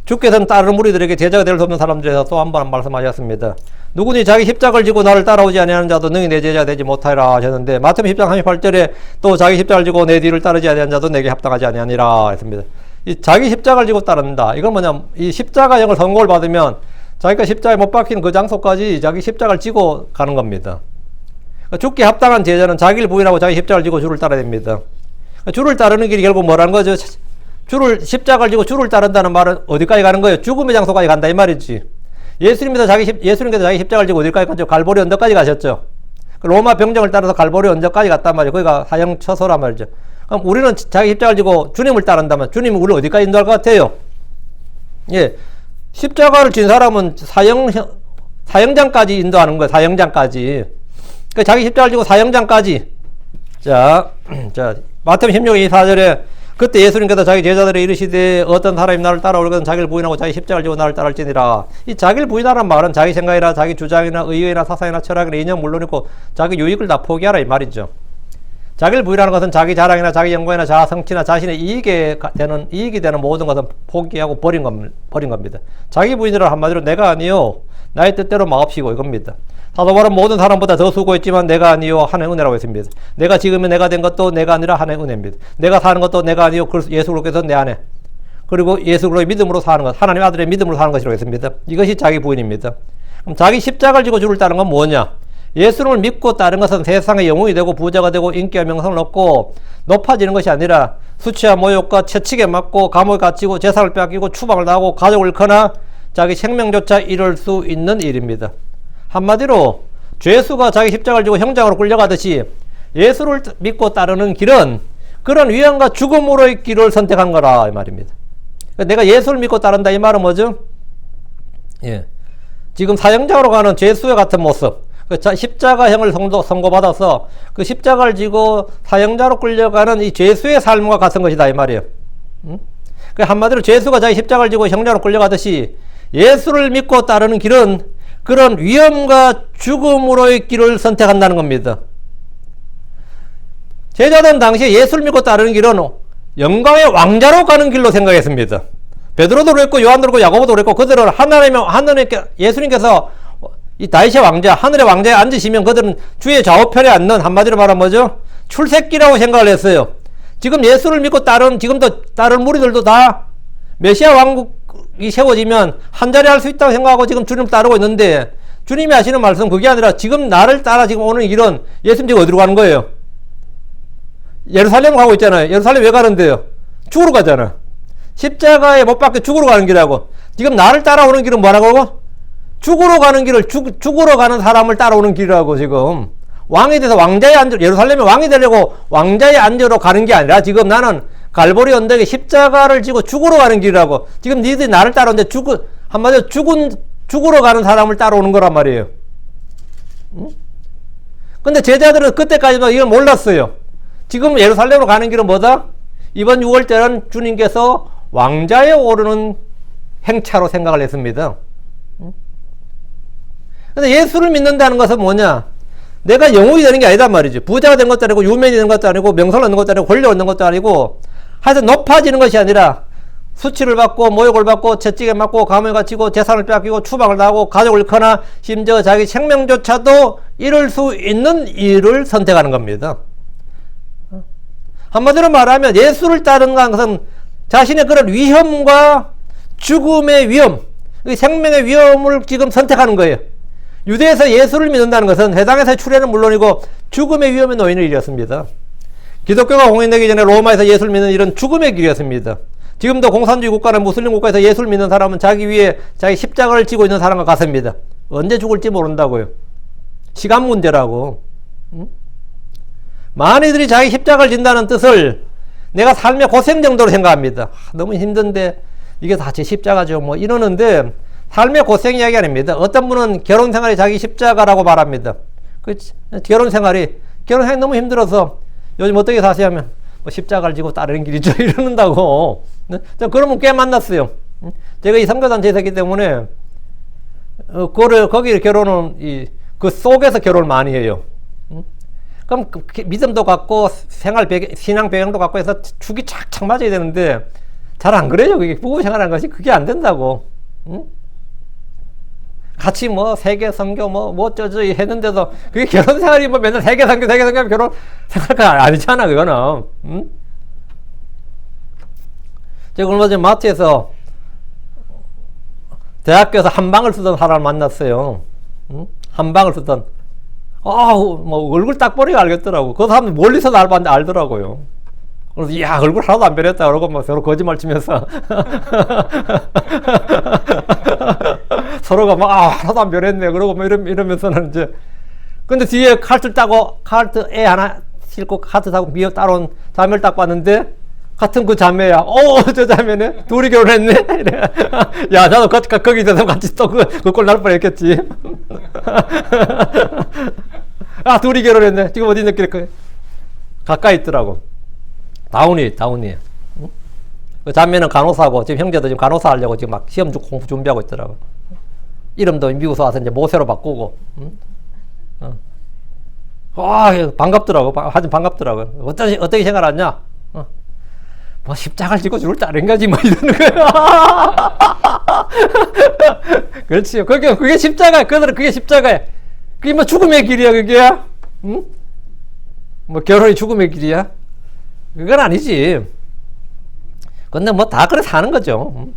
주께서는 다른 무리들에게 제자가 될 수 없는 사람들에서 또 한 번 말씀하셨습니다. 누구니 자기 십자가를 지고 나를 따라오지 아니하는 자도 능히 내 제자가 되지 못하리라 하셨는데 마태복음 10장 38절에 또 자기 십자가를 지고 내 뒤를 따르지 아니하는 자도 내게 합당하지 아니하니라 했습니다. 이 자기 십자가를 지고 따른다. 이건 뭐냐? 이 십자가형을 선고를 받으면 자기가 십자가에 못 박힌 그 장소까지 자기 십자가를 지고 가는 겁니다. 죽기 합당한 제자는 자기를 부인하고 자기 십자가를 지고 주를 따라야 됩니다. 주를 따르는 길이 결국 뭐라는 거죠? 십자가를 지고 주를 따른다는 말은 어디까지 가는 거예요? 죽음의 장소까지 간다 이 말이지. 예수님께서 자기 십자가를 지고 어디까지 갔죠? 갈보리 언덕까지 가셨죠. 로마 병정을 따라서 갈보리 언덕까지 갔단 말이에요. 거기가 사형 처소란 말이죠. 그럼 우리는 자기 십자가를 지고 주님을 따른다면 주님은 우리를 어디까지 인도할 것 같아요? 예. 십자가를 진 사람은 사형장까지 인도하는 거예요. 사형장까지. 그러니까 자기 십자가를 지고 사형장까지. 자, 마태복음 16장 24절에 그때 예수님께서 자기 제자들에 이르시되 어떤 사람이 나를 따라오려거든 자기를 부인하고 자기 십자가를 지고 나를 따를지니라. 이 자기를 부인하라는 말은 자기 생각이나 자기 주장이나 의의나 사상이나 철학이나 이념 물론이고 자기 유익을 다 포기하라 이 말이죠. 자기를 부인하는 것은 자기 자랑이나 자기 영광이나 자아 성취나 자신의 이익이 되는 모든 것은 포기하고 버린 겁니다. 자기 부인이라 한마디로 내가 아니요 나의 뜻대로 마옵시고 이겁니다. 사도 바울은 모든 사람보다 더 수고했지만 내가 아니요 하나님의 은혜라고 했습니다. 내가 지금은 내가 된 것도 내가 아니라 하나님의 은혜입니다. 내가 사는 것도 내가 아니요 예수 그리스도께서 내 안에 그리고 예수 그리스도의 믿음으로 사는 것 하나님의 아들의 믿음으로 사는 것이라고 했습니다. 이것이 자기 부인입니다. 그럼 자기 십자가를 지고 주를 따르는 건 뭐냐? 예수를 믿고 따른 것은 세상의 영웅이 되고 부자가 되고 인기와 명성을 얻고 높아지는 것이 아니라 수치와 모욕과 채찍에 맞고 감옥에 갇히고 재산을 빼앗기고 추방을 당하고 가족을 잃거나 자기 생명조차 잃을 수 있는 일입니다. 한마디로 죄수가 자기 십자가를 지고 형장으로 끌려가듯이 예수를 믿고 따르는 길은 그런 위험과 죽음으로의 길을 선택한 거라 이 말입니다. 내가 예수를 믿고 따른다 이 말은 뭐죠? 예. 지금 사형장으로 가는 죄수의 같은 모습. 십자가형을 선고받아서 그 십자가를 지고 사형자로 끌려가는 이 죄수의 삶과 같은 것이다 이 말이에요. 한마디로 죄수가 자기 십자가를 지고 형자로 끌려가듯이 예수를 믿고 따르는 길은 그런 위험과 죽음으로의 길을 선택한다는 겁니다. 제자들은 당시에 예수를 믿고 따르는 길은 영광의 왕자로 가는 길로 생각했습니다. 베드로도 그랬고 요한도 그랬고 야고보도 그랬고 그들은 하나님께 예수님께서 이 다윗의 왕자, 하늘의 왕자에 앉으시면 그들은 주의 좌우편에 앉는 한마디로 말하면 뭐죠? 출세길이라고 생각을 했어요. 지금 예수를 믿고 지금도 다른 무리들도 다 메시아 왕국이 세워지면 한 자리 할 수 있다고 생각하고 지금 주님 따르고 있는데, 주님이 하시는 말씀 그게 아니라 지금 나를 따라 지금 오는 길은 예수님 지금 어디로 가는 거예요? 예루살렘 가고 있잖아요. 예루살렘 왜 가는데요? 죽으러 가잖아. 십자가에 못 박혀 죽으러 가는 길이라고. 지금 나를 따라오는 길은 뭐라고? 죽으러 가는 길을 죽으러 가는 사람을 따라오는 길이라고. 지금 왕이 돼서 왕자의 안전, 예루살렘에 왕이 되려고 왕자의 안전으로 가는 게 아니라 지금 나는 갈보리 언덕에 십자가를 지고 죽으러 가는 길이라고. 지금 니들이 나를 따라오는데 한마디로 죽으러 가는 사람을 따라오는 거란 말이에요. 응? 근데 제자들은 그때까지도 이걸 몰랐어요. 지금 예루살렘으로 가는 길은 뭐다? 이번 6월절은 주님께서 왕자에 오르는 행차로 생각을 했습니다. 근데 예수를 믿는다는 것은 뭐냐? 내가 영웅이 되는 게 아니단 말이지. 부자가 된 것도 아니고, 유명이 되는 것도 아니고, 명성을 얻는 것도 아니고, 권력을 얻는 것도 아니고, 하여튼 높아지는 것이 아니라, 수치를 받고, 모욕을 받고, 채찍에 맞고, 감을 갇히고, 재산을 빼앗기고, 추방을 당하고, 가족을 잃거나, 심지어 자기 생명조차도 잃을 수 있는 일을 선택하는 겁니다. 한마디로 말하면 예수를 따르는 것은 자신의 그런 위험과 죽음의 위험, 생명의 위험을 지금 선택하는 거예요. 유대에서 예수를 믿는다는 것은 회당에서의 출애는 물론이고 죽음의 위험에 놓이는 일이었습니다. 기독교가 공인되기 전에 로마에서 예수를 믿는 일은 죽음의 길이었습니다. 지금도 공산주의 국가나 무슬림 국가에서 예수를 믿는 사람은 자기 위에 자기 십자가를 지고 있는 사람과 같습니다. 언제 죽을지 모른다고요. 시간 문제라고. 많이들이 자기 십자가를 진다는 뜻을 내가 삶의 고생 정도로 생각합니다. 너무 힘든데 이게 다 제 십자가죠 뭐 이러는데, 삶의 고생 이야기 아닙니다. 어떤 분은 결혼 생활이 자기 십자가라고 말합니다. 결혼 생활이 너무 힘들어서 요즘 어떻게 사시냐면 뭐 십자가를 지고 따르는 길이죠 이러는다고. 그러면 꽤 만났어요. 제가 이 선교단체에 있었기 때문에 거기 결혼은 그 속에서 결혼을 많이 해요. 그럼 믿음도 갖고 신앙 배경도 갖고 해서 축이 착착 맞아야 되는데 잘 안 그래요. 그게 부부 생활하는 것이 그게 안 된다고. 같이 뭐 세계 선교 뭐 어쩌저 했는데도 그게 결혼 생활이 뭐 맨날 세계 선교 결혼 생활가 아니잖아 그거는. 제가 얼마 전에 마트에서 대학교에서 한방을 쓰던 사람을 만났어요. 한방을 쓰던. 뭐 얼굴 딱 보니까 알겠더라고. 그 사람 멀리서 날 봤는데 알더라고요. 그래서 야 얼굴 하나도 안 변했다 그러고 막 서로 거짓말 치면서 서로가 막 하나도 안 변했네 그러고 막 이러면서는 이제, 근데 뒤에 카트 애 하나 싣고 카트 타고 따라온 자매를 딱 봤는데 같은 그 자매야. 저 자매네 둘이 결혼했네. 이래. 야 나도 거기 있어서 같이 또 그 꼴 날 뻔했겠지. 둘이 결혼했네. 지금 어디 있는 가까이 있더라고. 다운이. 응? 그 자매는 간호사고, 지금 형제도 지금 간호사 하려고 지금 막 시험 공부 준비하고 있더라고. 이름도 미국에서 와서 이제 모세로 바꾸고. 응? 반갑더라고. 하여튼 반갑더라고. 어떻게 생각하냐? 뭐 십자가를 지고 주를 따른 거지 뭐 이러는 거야. 그렇지. 그게 십자가야. 그게 십자가야. 그게 뭐 죽음의 길이야 그게. 응? 뭐 결혼이 죽음의 길이야? 그건 아니지. 근데 뭐 다 그래 사는 거죠.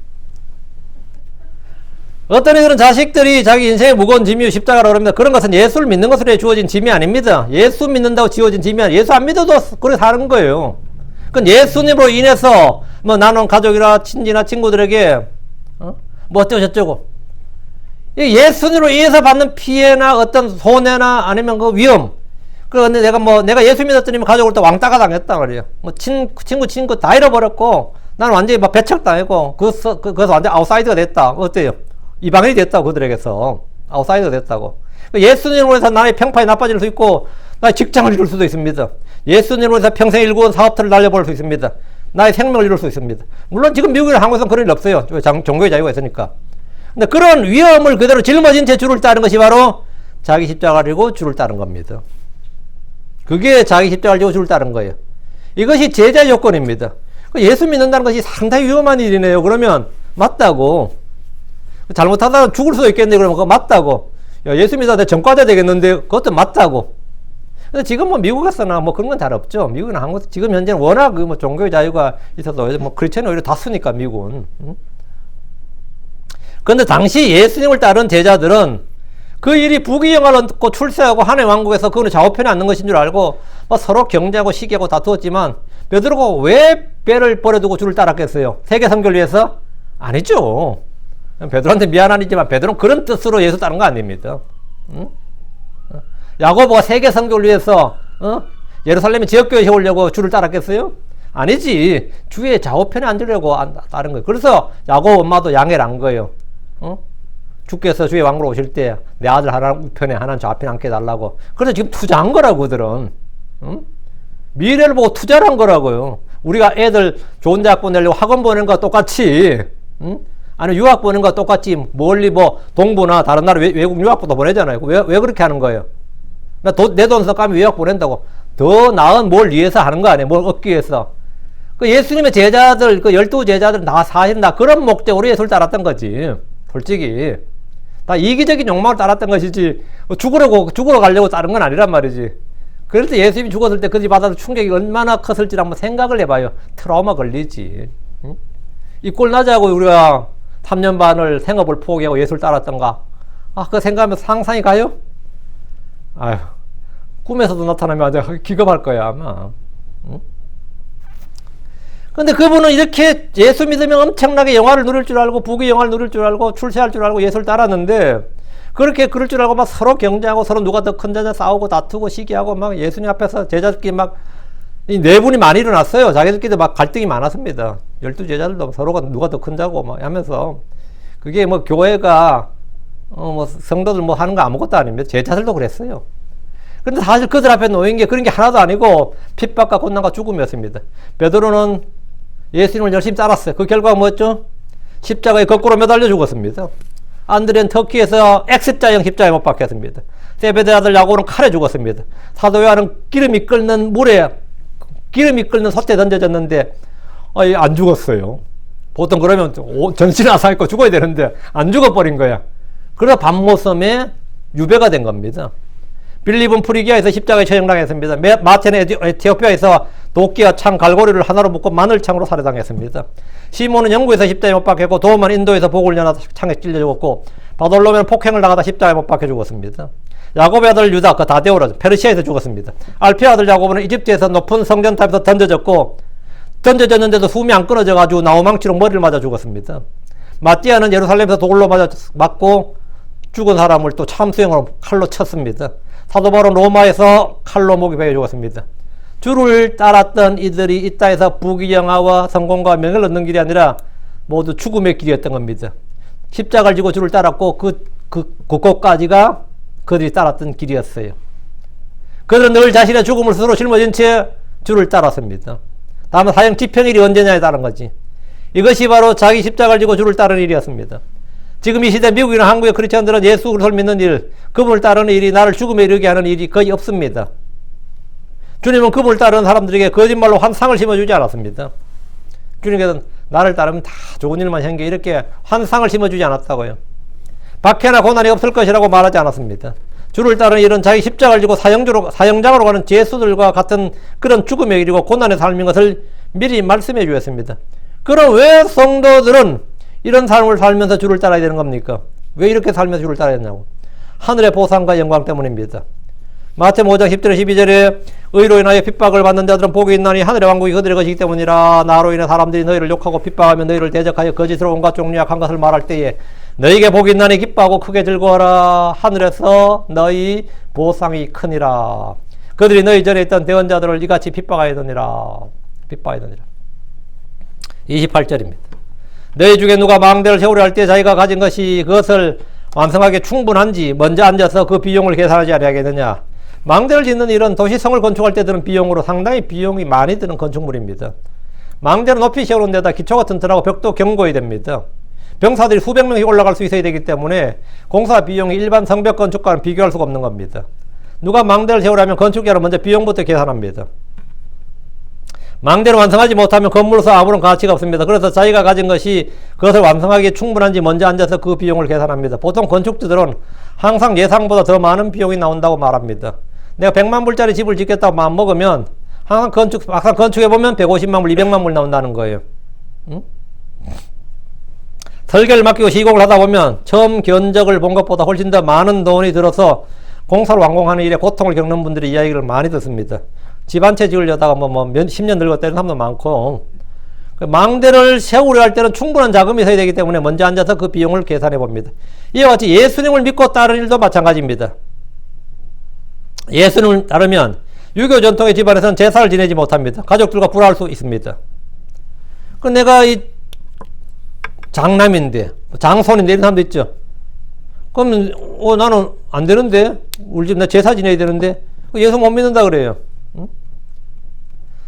어떤 이들은 자식들이 자기 인생의 무거운 짐이 십자가라고 합니다. 그런 것은 예수를 믿는 것으로 주어진 짐이 아닙니다. 예수 믿는다고 지어진 짐이 아니라 예수 안 믿어도 그래 사는 거예요. 그건 예수님으로 인해서 뭐 나눈 가족이나 친지나 친구들에게 뭐 어쩌고 저쩌고 예수님으로 인해서 받는 피해나 어떤 손해나 아니면 그 위험, 그런데 내가 예수 믿었더니 가족을 또 왕따가 당했단 말이에요. 뭐 친구 다 잃어버렸고 나는 완전히 막 배척당했고 그래서 완전 아웃사이더가 됐다. 어때요? 이방인이 됐다고 그들에게서 아웃사이더가 됐다고. 예수님으로 해서 나의 평판이 나빠질 수 있고 나의 직장을 잃을 수도 있습니다. 예수님으로 해서 평생 일구은 사업들을 날려버릴 수 있습니다. 나의 생명을 잃을 수 있습니다. 물론 지금 미국이나 한국에서는 그런 일 없어요. 종교의 자유가 있으니까. 근데 그런 위험을 그대로 짊어진 채 주를 따르는 것이 바로 자기 십자가를 지고 주를 따른 겁니다. 그게 자기 십자가를 지고 주를 따른 거예요. 이것이 제자 요건입니다. 예수 믿는다는 것이 상당히 위험한 일이네요. 그러면 맞다고. 잘못하다가 죽을 수도 있겠네. 그러면 그거 맞다고. 야, 예수 믿어도 전과자 되겠는데 그것도 맞다고. 근데 지금 뭐 미국에서나 뭐 그런 건 잘 없죠. 미국이나 한국, 지금 현재는 워낙 그 뭐 종교의 자유가 있어서 뭐 크리스천이 오히려 다수니까, 미국은. 근데 당시 예수님을 따른 제자들은 그 일이 부귀영화를 얻고 출세하고 하나님의 왕국에서 그거는 좌우편에 앉는 것인 줄 알고 뭐 서로 경쟁하고 시기하고 다투었지만 베드로가 왜 배를 버려두고 주를 따랐겠어요? 세계 선교를 위해서? 아니죠. 베드로한테 미안하지만 베드로는 그런 뜻으로 예수 따른 거 아닙니다. 응? 야고보가 세계 선교를 위해서 예루살렘에 지역교회 세우려고 주를 따랐겠어요? 아니지. 주의 좌우편에 앉으려고 따른 거예요. 그래서 야고보 엄마도 양해를 한 거예요. 주께서 주의 왕으로 오실 때 내 아들 하나 우편에 하나 좌편에 앉게 해달라고. 그래서 지금 투자한 거라고 그들은. 미래를 보고 투자를 한 거라고요. 우리가 애들 좋은 대학 보내려고 학원 보내는 거와 똑같이, 아니 유학 보내는 거와 똑같이 멀리 뭐 동부나 다른 나라 외국 유학부도 보내잖아요. 왜 그렇게 하는 거예요? 내 돈 써가면 유학 보낸다고. 더 나은 뭘 위해서 하는 거 아니에요? 뭘 얻기 위해서. 그 예수님의 제자들, 그 12 제자들은 다 사실은 다 그런 목적으로 예수를 따랐던 거지. 솔직히. 다 이기적인 욕망을 따랐던 것이지, 죽으러 가려고 따른 건 아니란 말이지. 그럴 때 예수님이 죽었을 때 그 집 받아서 충격이 얼마나 컸을지 한번 생각을 해봐요. 트라우마 걸리지. 응? 이 꼴 나자고 우리가 3년 반을 생업을 포기하고 예수를 따랐던가. 그거 생각하면 상상이 가요? 아휴, 꿈에서도 나타나면 아주 기겁할 거야, 아마. 응? 근데 그분은 이렇게 예수 믿으면 엄청나게 영화를 누릴 줄 알고, 부귀 영화를 누릴 줄 알고, 출세할 줄 알고 예수를 따랐는데, 그렇게 그럴 줄 알고 막 서로 경쟁하고 서로 누가 더 큰 자냐 싸우고 다투고 시기하고 막 예수님 앞에서 제자들끼리 막 이 내분이 많이 일어났어요. 자기들끼리 막 갈등이 많았습니다. 12 제자들도 서로가 누가 더 큰 자고 막 하면서. 그게 뭐 교회가 뭐 성도들 뭐 하는 거 아무것도 아닙니다. 제자들도 그랬어요. 근데 사실 그들 앞에 놓인 게 그런 게 하나도 아니고 핍박과 고난과 죽음이었습니다. 베드로는 예수님을 열심히 따랐어요. 그 결과가 뭐였죠? 십자가에 거꾸로 매달려 죽었습니다. 안드레는 터키에서 X자형 십자가에 못 박혔습니다. 세베대 아들 야고보는 칼에 죽었습니다. 사도 요한은 기름이 끓는 솥에 던져졌는데 안 죽었어요. 보통 그러면 전신을 아사했고 죽어야 되는데 안 죽어버린 거야. 그러다 밤모섬에 유배가 된 겁니다. 빌립은 프리기아에서 십자가에 처형당했습니다. 마테는 에티오피아에서 도끼와 창, 갈고리를 하나로 묶고 마늘창으로 살해당했습니다. 시몬은 영국에서 십자가에 못 박혔고, 도마는 인도에서 복을 연하다 창에 찔려 죽었고, 바돌로메는 폭행을 당하다 십자가에 못 박혀 죽었습니다. 야곱의 아들 유다, 그 다데오라, 페르시아에서 죽었습니다. 알피의 아들 야고보는 이집트에서 높은 성전탑에서 던져졌는데도 숨이 안 끊어져가지고 나무망치로 머리를 맞아 죽었습니다. 마띠아는 예루살렘에서 돌로 맞고 죽은 사람을 또 참수형으로 칼로 쳤습니다. 사도 바울은 로마에서 칼로 목이 베어 죽었습니다. 주를 따랐던 이들이 이 땅에서 부귀영화와 성공과 명예를 얻는 길이 아니라 모두 죽음의 길이었던 겁니다. 십자가를 지고 주를 따랐고 그곳까지가 그들이 따랐던 길이었어요. 그들은 늘 자신의 죽음을 스스로 짊어진 채 주를 따랐습니다. 다만 사형 집행일이 언제냐에 따른 거지. 이것이 바로 자기 십자가를 지고 주를 따르는 일이었습니다. 지금 이 시대 미국이나 한국의 크리스천들은 예수 그리스도를 믿는 일, 그분을 따르는 일이 나를 죽음에 이르게 하는 일이 거의 없습니다. 주님은 그분을 따르는 사람들에게 거짓말로 환상을 심어주지 않았습니다. 주님께서는 나를 따르면 다 좋은 일만 생겨 이렇게 환상을 심어주지 않았다고요. 박해나 고난이 없을 것이라고 말하지 않았습니다. 주를 따르는 일은 자기 십자가를 지고 사형장으로 가는 죄수들과 같은 그런 죽음의 일이고 고난의 삶인 것을 미리 말씀해 주었습니다. 그럼 왜 성도들은 이런 삶을 살면서 주를 따라야 되는 겁니까? 왜 이렇게 살면서 주를 따라야 되냐고. 하늘의 보상과 영광 때문입니다. 마태복음 5장 10절 12절에 의로 인하여 핍박을 받는 자들은 복이 있나니 하늘의 왕국이 그들의 것이기 때문이라. 나로 인해 사람들이 너희를 욕하고 핍박하며 너희를 대적하여 거짓으로 온갖 종류 악한 것을 말할 때에 너희에게 복이 있나니 기뻐하고 크게 즐거워라. 하늘에서 너희 보상이 크니라. 그들이 너희 전에 있던 대언자들을 이같이 핍박하였느니라. 28절입니다. 너희 중에 누가 망대를 세우려 할 때 자기가 가진 것이 그것을 완성하게 충분한지 먼저 앉아서 그 비용을 계산하지 아니하겠느냐. 망대를 짓는 일은 도시성을 건축할 때 드는 비용으로 상당히 비용이 많이 드는 건축물입니다. 망대를 높이 세우는 데다 기초가 튼튼하고 벽도 견고해야 됩니다. 병사들이 수백 명이 올라갈 수 있어야 되기 때문에 공사 비용이 일반 성벽 건축과는 비교할 수가 없는 겁니다. 누가 망대를 세우려면 건축계는 먼저 비용부터 계산합니다. 망대를 완성하지 못하면 건물로서 아무런 가치가 없습니다. 그래서 자기가 가진 것이 그것을 완성하기에 충분한지 먼저 앉아서 그 비용을 계산합니다. 보통 건축주들은 항상 예상보다 더 많은 비용이 나온다고 말합니다. 내가 100만 불짜리 집을 짓겠다고 마음 먹으면 항상 막상 건축해보면 150만 불, 200만 불 나온다는 거예요. 응? 설계를 맡기고 시공을 하다 보면 처음 견적을 본 것보다 훨씬 더 많은 돈이 들어서 공사를 완공하는 일에 고통을 겪는 분들이 이야기를 많이 듣습니다. 집 한 채 지으려다가 10년 늙었다는 사람도 많고, 망대를 세우려 할 때는 충분한 자금이 있어야 되기 때문에 먼저 앉아서 그 비용을 계산해 봅니다. 이와 같이 예수님을 믿고 따르는 일도 마찬가지입니다. 예수님을 따르면 유교 전통의 집안에서는 제사를 지내지 못합니다. 가족들과 불화할 수 있습니다. 그 내가 이 장남인데, 장손인데 이런 사람도 있죠. 그러면 나는 안 되는데, 우리 집 나 제사 지내야 되는데 예수 못 믿는다 그래요. 응?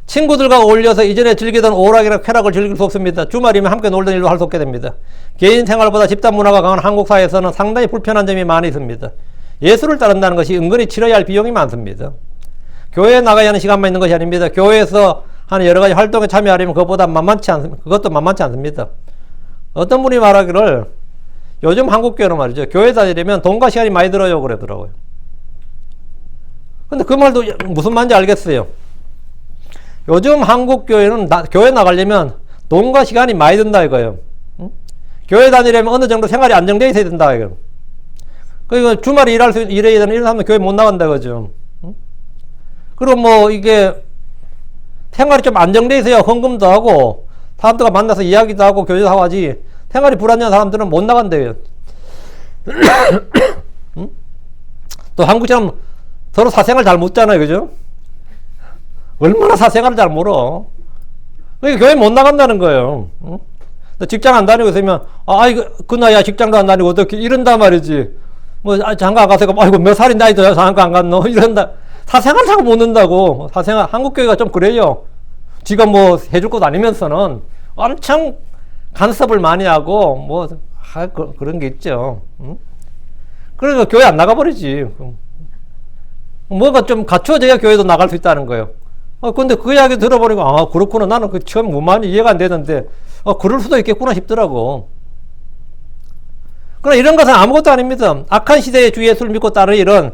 친구들과 어울려서 이전에 즐기던 오락이나 쾌락을 즐길 수 없습니다. 주말이면 함께 놀던 일도 할 수 없게 됩니다. 개인 생활보다 집단 문화가 강한 한국 사회에서는 상당히 불편한 점이 많이 있습니다. 예수를 따른다는 것이 은근히 치러야 할 비용이 많습니다. 교회에 나가야 하는 시간만 있는 것이 아닙니다. 교회에서 하는 여러 가지 활동에 참여하려면 그것도 만만치 않습니다. 어떤 분이 말하기를 요즘 한국교회는 말이죠. 교회 다니려면 돈과 시간이 많이 들어요 그러더라고요. 근데 그 말도 무슨 말인지 알겠어요. 요즘 한국교회는 교회 나가려면 돈과 시간이 많이 든다 이거예요. 응? 교회 다니려면 어느 정도 생활이 안정되어 있어야 된다 이거예요. 그리고 주말에 일해야 되는 이런 사람은 교회 못 나간다 그죠. 응? 그리고 뭐 이게 생활이 좀 안정되어 있어야 헌금도 하고 사람들과 만나서 이야기도 하고 교제도 하고 하지, 생활이 불안정한 사람들은 못 나간대요. 응? 또 한국처럼 서로 사생활 잘 묻잖아요 그죠? 얼마나 사생활을 잘 몰어. 그러니까 교회 못 나간다는 거예요. 응? 직장 안 다니고 있으면 이거 그 나이야 직장도 안 다니고 어떻게 이런단 말이지. 뭐 장가 안 가서 아이고 몇 살인 나이도 장가 안 갔노 이런다. 사생활 잘 묻는다고. 사생활 한국교회가 좀 그래요. 지가 뭐 해줄 것도 아니면서는 엄청 간섭을 많이 하고 뭐 그런 게 있죠. 응? 그러니까 교회 안 나가버리지. 뭐가 좀 갖추어져야 교회도 나갈 수 있다는 거예요. 근데 그 이야기 들어보니까 그렇구나. 나는 그 처음 무만이 이해가 안 되는데 그럴 수도 있겠구나 싶더라고. 그러나 이런 것은 아무것도 아닙니다. 악한 시대의 주 예수를 믿고 따르는 일은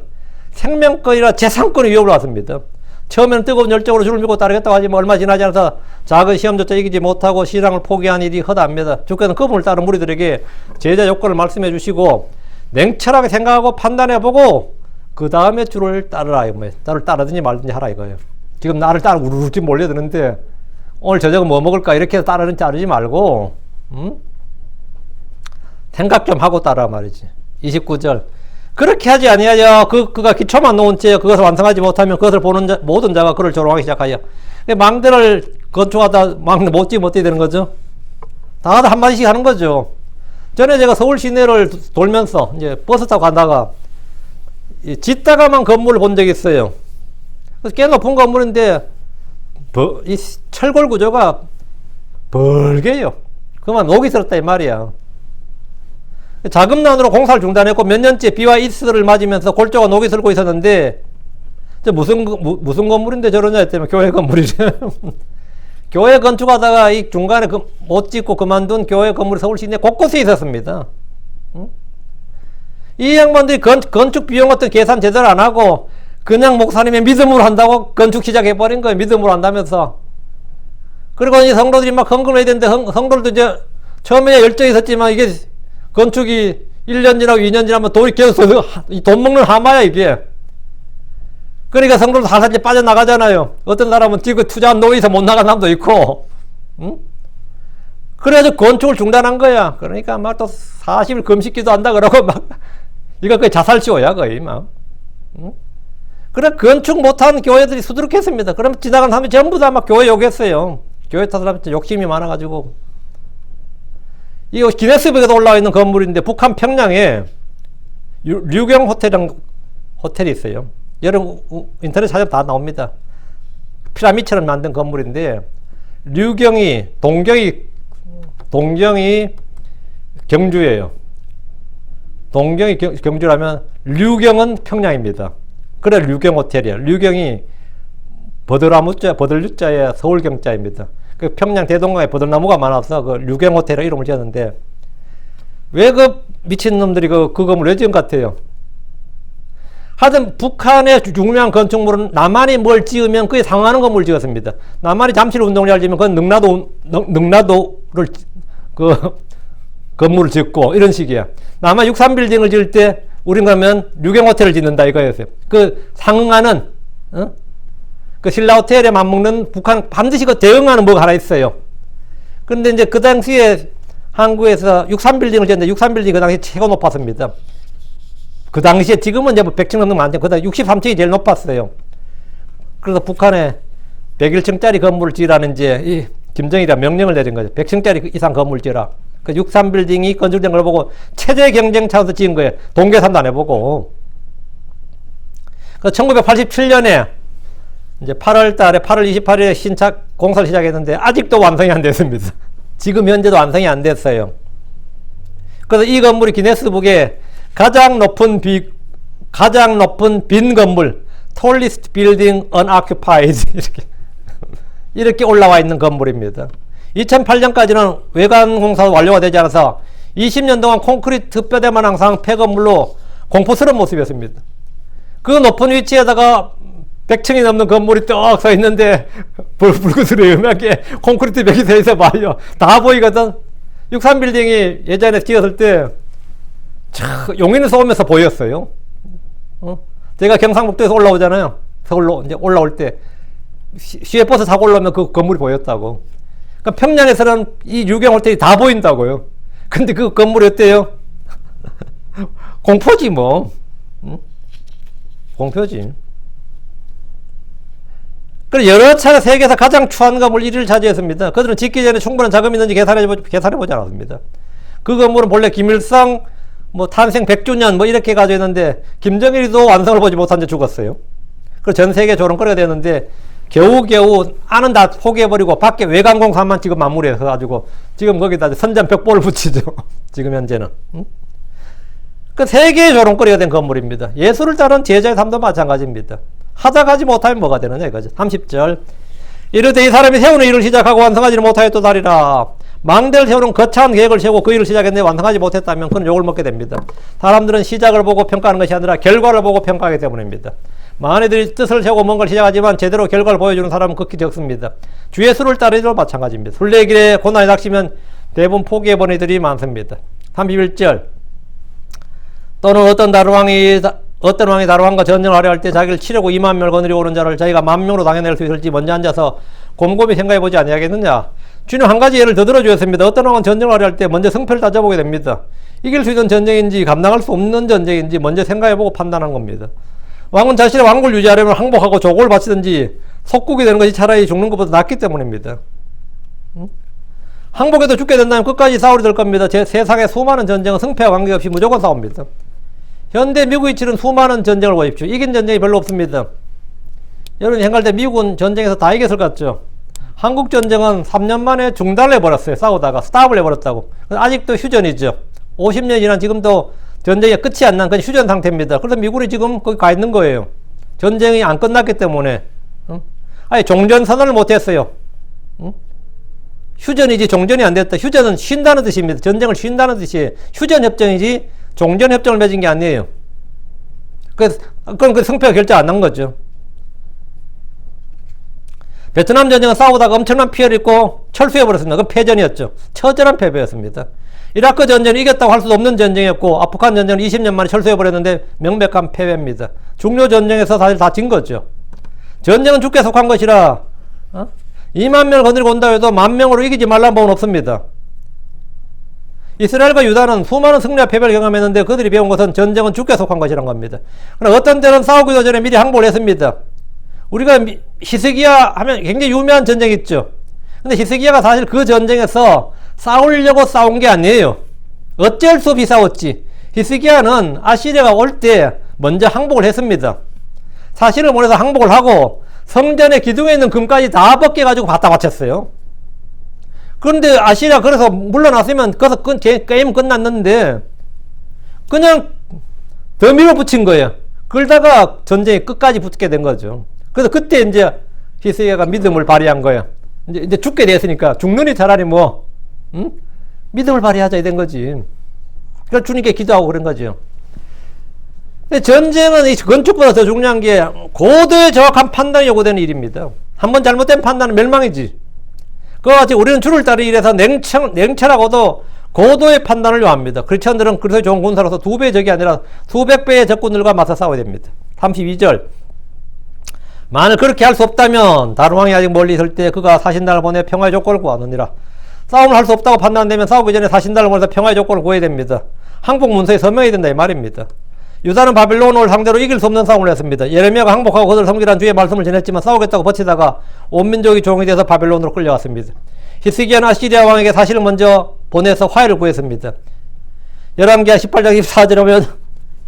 생명권이라 재산권의 위협을 받습니다. 처음에는 뜨거운 열정으로 주를 믿고 따르겠다고 하지만 얼마 지나지 않아서 작은 시험조차 이기지 못하고 신앙을 포기한 일이 허다합니다. 주께서는 그분을 따른 무리들에게 제자 요건을 말씀해 주시고 냉철하게 생각하고 판단해 보고 그 다음에 주를 따르라. 나를 따르든지 말든지 하라 이거예요. 지금 나를 따르고 우르르 몰려드는데 오늘 저녁은 뭐 먹을까 이렇게 따르지 말고 생각 좀 하고 따라 말이지. 29절 그렇게 하지 아니하여 그가 기초만 놓은 채 그것을 완성하지 못하면 그것을 보는 모든 자가 그를 조롱하기 시작하여. 망대를 건축하다 망대 못 지게 되는 거죠. 다 한마디씩 하는 거죠. 전에 제가 서울 시내를 돌면서 이제 버스 타고 가다가 짓다가만 건물을 본 적이 있어요. 그래서 꽤 높은 건물인데 이 철골 구조가 벌게요. 그만 녹이 슬었다 이 말이야. 자금난으로 공사를 중단했고 몇 년째 비와 이슬을 맞으면서 골조가 녹이 슬고 있었는데 무슨 건물인데 저러냐 했더니 교회 건물이래. 교회 건축하다가 이 중간에 못 짓고 그만둔 교회 건물이 서울 시내 곳곳에 있었습니다. 응? 이 양반들이 건축 비용 같은 계산 제대로 안 하고 그냥 목사님의 믿음으로 한다고 건축 시작해버린 거예요. 믿음으로 한다면서. 그리고 이 성도들이 막 헌금을 해야 되는데 성도들도 이제 처음에 열정이 있었지만 이게 건축이 1년 지나고 2년 지나면 돈이 계속 돈 먹는 하마야 이게. 그러니까 성도들 살살 빠져나가잖아요. 어떤 사람은 지금 투자한 노예에서 못 나간 사람도 있고. 응? 그래서 건축을 중단한 거야. 그러니까 막 또 40일 금식기도 한다 그러고 막 이거 거의 자살시효야 거의 막. 응? 그래 건축 못한 교회들이 수두룩했습니다. 그럼 지나간 사람이 전부 다 막 교회 욕했어요. 교회 타 사람이 욕심이 많아가지고. 이거 기네스북에도 올라와 있는 건물인데 북한 평양에 류경 호텔이 있어요. 여러분 인터넷 찾아보면 다 나옵니다. 피라미드처럼 만든 건물인데 동경이 경주예요. 동경이 경주라면 류경은 평양입니다. 그래 류경 호텔이에요. 류경이 버들유자에 서울경자입니다. 그 평양 대동강에 버들나무가 많아서 그 류경 호텔의 이름을 지었는데 왜 그 미친놈들이 그 건물 왜 지은 것 같아요? 하여튼 북한의 유명한 건축물은 남한이 뭘 지으면 그에 상응하는 건물을 지었습니다. 남한이 잠실 운동장을 지으면 그건 능라도를 건물을 짓고 이런 식이야. 남한 63빌딩을 지을 때 우린 그러면 류경호텔을 짓는다 이거였어요. 그 상응하는 그 신라호텔에 맞먹는 북한 반드시 그 대응하는 뭐가 하나 있어요. 그런데 이제 그 당시에 한국에서 63빌딩을 지었는데 63빌딩이 그 당시에 최고 높았습니다. 그 당시에 지금은 이제 뭐 100층 넘는 거 많죠. 그다 63층이 제일 높았어요. 그래서 북한에 101층짜리 건물을 지으라는 이제 이 김정일이가 명령을 내린 거죠. 100층짜리 이상 건물 지어라. 그 63빌딩이 건축된 걸 보고 체제 경쟁 차원에서 지은 거예요. 동계산도 안 해보고. 그 1987년에 이제 8월 달에 8월 28일에 신착 공사를 시작했는데 아직도 완성이 안 됐습니다. 지금 현재도 완성이 안 됐어요. 그래서 이 건물이 기네스북에 가장 높은 빈 건물, tallest building unoccupied 이렇게 올라와 있는 건물입니다. 2008년까지는 외관 공사도 완료가 되지 않아서 20년 동안 콘크리트 뼈대만 항상 폐건물로 공포스러운 모습이었습니다. 그 높은 위치에다가 100층이 넘는 건물이 떡 서 있는데 불그스름하게 콘크리트 벽이 서 있어 봐요. 다 보이거든. 63빌딩이 예전에 찍었을 때 용인에서 오면서 보였어요. 제가 경상북도에서 올라오잖아요. 서울로 이제 올라올 때 시외버스 타고 올라오면 그 건물이 보였다고. 그러니까 평양에서는 이 유경호텔이 다 보인다고요. 근데 그 건물이 어때요? 공포지 뭐. 공포지. 그래서 여러 차례 세계에서 가장 추한 건물 1위를 차지했습니다. 그들은 짓기 전에 충분한 자금이 있는지 계산해보지 않았습니다. 그 건물은 본래 김일성 탄생 100주년 이렇게 가지고 있는데 김정일이도 완성을 보지 못한 채 죽었어요. 그래서 전 세계 조롱거리가 되는데 겨우겨우 안은 다 포기해버리고 밖에 외관 공사만 지금 마무리해서 가지고 지금 거기다 선전 벽보를 붙이죠. 지금 현재는. 그 세계의 조롱거리가 된 건물입니다. 예술을 따른 제자의 삶도 마찬가지입니다. 하다가 하지 못하면 뭐가 되느냐 이거죠. 30절. 이르되 이 사람이 세우는 일을 시작하고 완성하지는 못하였도다리라. 망대를 세우는 거창한 계획을 세우고 그 일을 시작했는데 완성하지 못했다면 그는 욕을 먹게 됩니다. 사람들은 시작을 보고 평가하는 것이 아니라 결과를 보고 평가하기 때문입니다. 많이들이 뜻을 세우고 뭔가를 시작하지만 제대로 결과를 보여주는 사람은 극히 적습니다. 주의 수를 따르기도 마찬가지입니다. 순례길에 고난이 닥치면 대부분 포기해버린 이들이 많습니다. 31절. 또는 어떤 왕이 다른 왕과 전쟁을 하려 할 때 자기를 치려고 2만 명을 거느리고 오는 자를 자기가 10,000명으로 당해낼 수 있을지 먼저 앉아서 곰곰이 생각해보지 아니하겠느냐. 주님 한 가지 예를 더 들어주었습니다. 어떤 왕은 전쟁을 하려 할 때 먼저 승패를 따져보게 됩니다. 이길 수 있는 전쟁인지 감당할 수 없는 전쟁인지 먼저 생각해보고 판단한 겁니다. 왕은 자신의 왕국을 유지하려면 항복하고 조국을 바치든지 속국이 되는 것이 차라리 죽는 것보다 낫기 때문입니다. 항복해도 죽게 된다면 끝까지 싸우려 될 겁니다. 세상의 수많은 전쟁은 승패와 관계없이 무조건 싸웁니다. 현대 미국이 치른 수많은 전쟁을 보십시오. 이긴 전쟁이 별로 없습니다. 여러분이 생각할 때 미국은 전쟁에서 다 이겼을 것 같죠? 한국 전쟁은 3년 만에 중단을 해버렸어요. 싸우다가 스탑을 해버렸다고. 아직도 휴전이죠. 50년 지난 지금도 전쟁이 끝이 안 난 그냥 휴전 상태입니다. 그래서 미국이 지금 거기 가 있는 거예요. 전쟁이 안 끝났기 때문에. 아니 종전선언을 못했어요. 휴전이지 종전이 안 됐다. 휴전은 쉰다는 뜻입니다. 전쟁을 쉰다는 뜻이에요. 휴전협정이지 종전협정을 맺은 게 아니에요. 그럼 그 승패가 결정 안 난 거죠. 베트남 전쟁은 싸우다가 엄청난 피해를 입고 철수해버렸습니다. 그건 패전이었죠. 처절한 패배였습니다. 이라크 전쟁을 이겼다고 할 수도 없는 전쟁이었고 아프간 전쟁은 20년 만에 철수해버렸는데 명백한 패배입니다. 중요 전쟁에서 사실 다 진 거죠. 전쟁은 죽게 속한 것이라 2만 명을 건드리고 온다 해도 10,000명으로 이기지 말라는 법은 없습니다. 이스라엘과 유다는 수많은 승리와 패배를 경험했는데 그들이 배운 것은 전쟁은 죽게 속한 것이란 겁니다. 그러나 어떤 때는 싸우기도 전에 미리 항복을 했습니다. 우리가 히스기야 하면 굉장히 유명한 전쟁이 있죠. 근데 히스기야가 사실 그 전쟁에서 싸우려고 싸운 게 아니에요. 어쩔 수 없이 싸웠지. 히스기야는 아시리아가 올 때 먼저 항복을 했습니다. 사실을 몰라서 항복을 하고 성전의 기둥에 있는 금까지 다 벗겨가지고 갖다 바쳤어요. 그런데 아시리아 그래서 물러났으면 거기서 게임 끝났는데 그냥 더 밀어붙인 거예요. 그러다가 전쟁이 끝까지 붙게 된 거죠. 그래서 그때 이제 히스기야가 믿음을 발휘한 거예요. 이제 죽게 됐으니까 죽느니 차라리 믿음을 발휘하자 된 거지. 그래서 주님께 기도하고 그런 거죠. 근데 전쟁은 이 건축보다 더 중요한 게 고도의 정확한 판단이 요구되는 일입니다. 한번 잘못된 판단은 멸망이지. 그와 같이 우리는 줄을 따르기 위해서 냉철하고도 고도의 판단을 요합니다. 크리스천들은 그래서 좋은 군사로서 2배의 적이 아니라 수백 배의 적군들과 맞서 싸워야 됩니다. 32절. 만일 그렇게 할 수 없다면 다른 왕이 아직 멀리 있을 때 그가 사신단을 보내 평화의 조건을 구하느니라. 싸움을 할 수 없다고 판단되면 싸우기 전에 사신단을 보내서 평화의 조건을 구해야 됩니다. 항복 문서에 서명해야 된다 이 말입니다. 유다는 바빌론을 상대로 이길 수 없는 싸움을 했습니다. 예레미야가 항복하고 그들 섬기라는 주의 말씀을 전했지만 싸우겠다고 버티다가 온 민족이 종이 돼서 바빌론으로 끌려갔습니다. 히스기야는 아시리아 왕에게 사실을 먼저 보내서 화해를 구했습니다. 열왕기하 18장 14절에 보면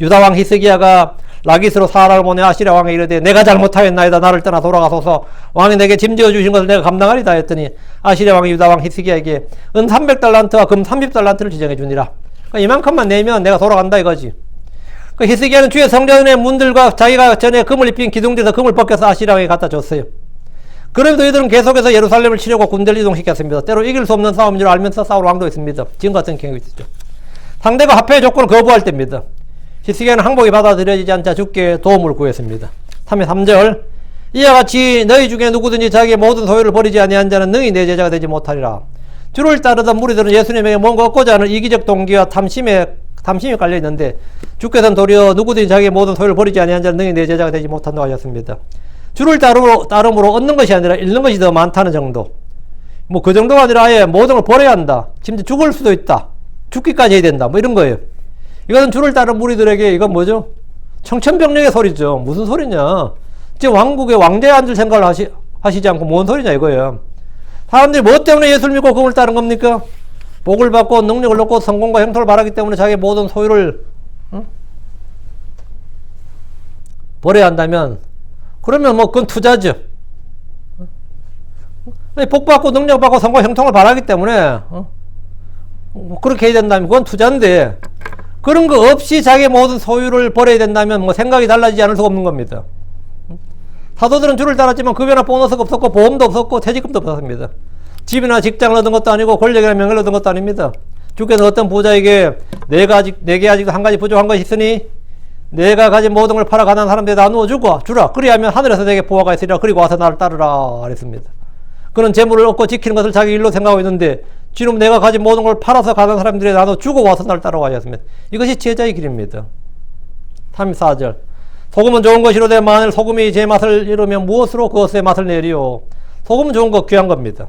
유다 왕 히스기야가 라기스로 사람을 보내 아시리아 왕에게 이르되 내가 잘못하였나이다. 나를 떠나 돌아가소서. 왕이 내게 짐지어 주신 것을 내가 감당하리다 했더니 아시리아 왕이 유다 왕 히스기야에게 은 300달란트와 금 30달란트를 지정해 주니라. 그러니까 이만큼만 내면 내가 돌아간다 이거지. 그 히스기야는 주의 성전의 문들과 자기가 전에 금을 입힌 기둥들에서 금을 벗겨서 아시리아 왕에게 갖다 줬어요. 그럼에도 이들은 계속해서 예루살렘을 치려고 군대를 이동시켰습니다. 때로 이길 수 없는 싸움인 줄 알면서 싸울 왕도 있습니다. 지금 같은 경우 있었죠. 상대가 화폐의 조건을 거부할 때입니다. 히스기야는 항복이 받아들여지지 않자 주께 도움을 구했습니다. 3절 이와 같이 너희 중에 누구든지 자기의 모든 소유를 버리지 아니한 자는 능히 내 제자가 되지 못하리라. 주를 따르던 무리들은 예수님에게 뭔가 얻고자 하는 이기적 동기와 탐심이 깔려 있는데 주께서는 도리어 누구든지 자기의 모든 소유를 버리지 아니한 자는 능히 내 제자가 되지 못한다고 하셨습니다. 주를 따름으로 얻는 것이 아니라 잃는 것이 더 많다는 정도. 뭐 그 정도가 아니라 아예 모든 걸 버려야 한다. 심지어 죽을 수도 있다. 죽기까지 해야 된다. 뭐 이런 거예요. 이것은 주를 따른 무리들에게 이건 뭐죠? 청천벽력의 소리죠. 무슨 소리냐? 지금 왕국의 왕자에 앉을 생각을 하시지 않고 뭔 소리냐 이거예요. 사람들이 뭐 때문에 예수를 믿고 그걸 따른 겁니까? 복을 받고 능력을 얻고 성공과 형통을 바라기 때문에 자기의 모든 소유를 버려야 한다면 그러면 뭐 그건 투자죠. 복 받고 능력 받고 성공 형통을 바라기 때문에 그렇게 해야 된다면 그건 투자인데 그런 거 없이 자기의 모든 소유를 버려야 된다면 뭐 생각이 달라지지 않을 수가 없는 겁니다. 사도들은 주를 따랐지만 급여나 보너스가 없었고 보험도 없었고 퇴직금도 없었습니다. 집이나 직장을 얻은 것도 아니고 권력이나 명예를 얻은 것도 아닙니다. 주께서 어떤 부자에게 내게 아직도 한 가지 부족한 것이 있으니 내가 가진 모든 걸 팔아 가난한 사람들에게 나누어 주라. 그리하면 하늘에서 내게 보화가 있으리라. 그리고 와서 나를 따르라 그랬습니다. 그는 재물을 얻고 지키는 것을 자기 일로 생각하고 있는데 지금 내가 가진 모든 걸 팔아서 가난한 사람들에게 나누어 주고 와서 나를 따라와 하셨습니다. 이것이 제자의 길입니다. 34절 소금은 좋은 것이로되 만일 소금이 제 맛을 잃으면 무엇으로 그것의 맛을 내리요. 소금은 좋은 것, 귀한 겁니다.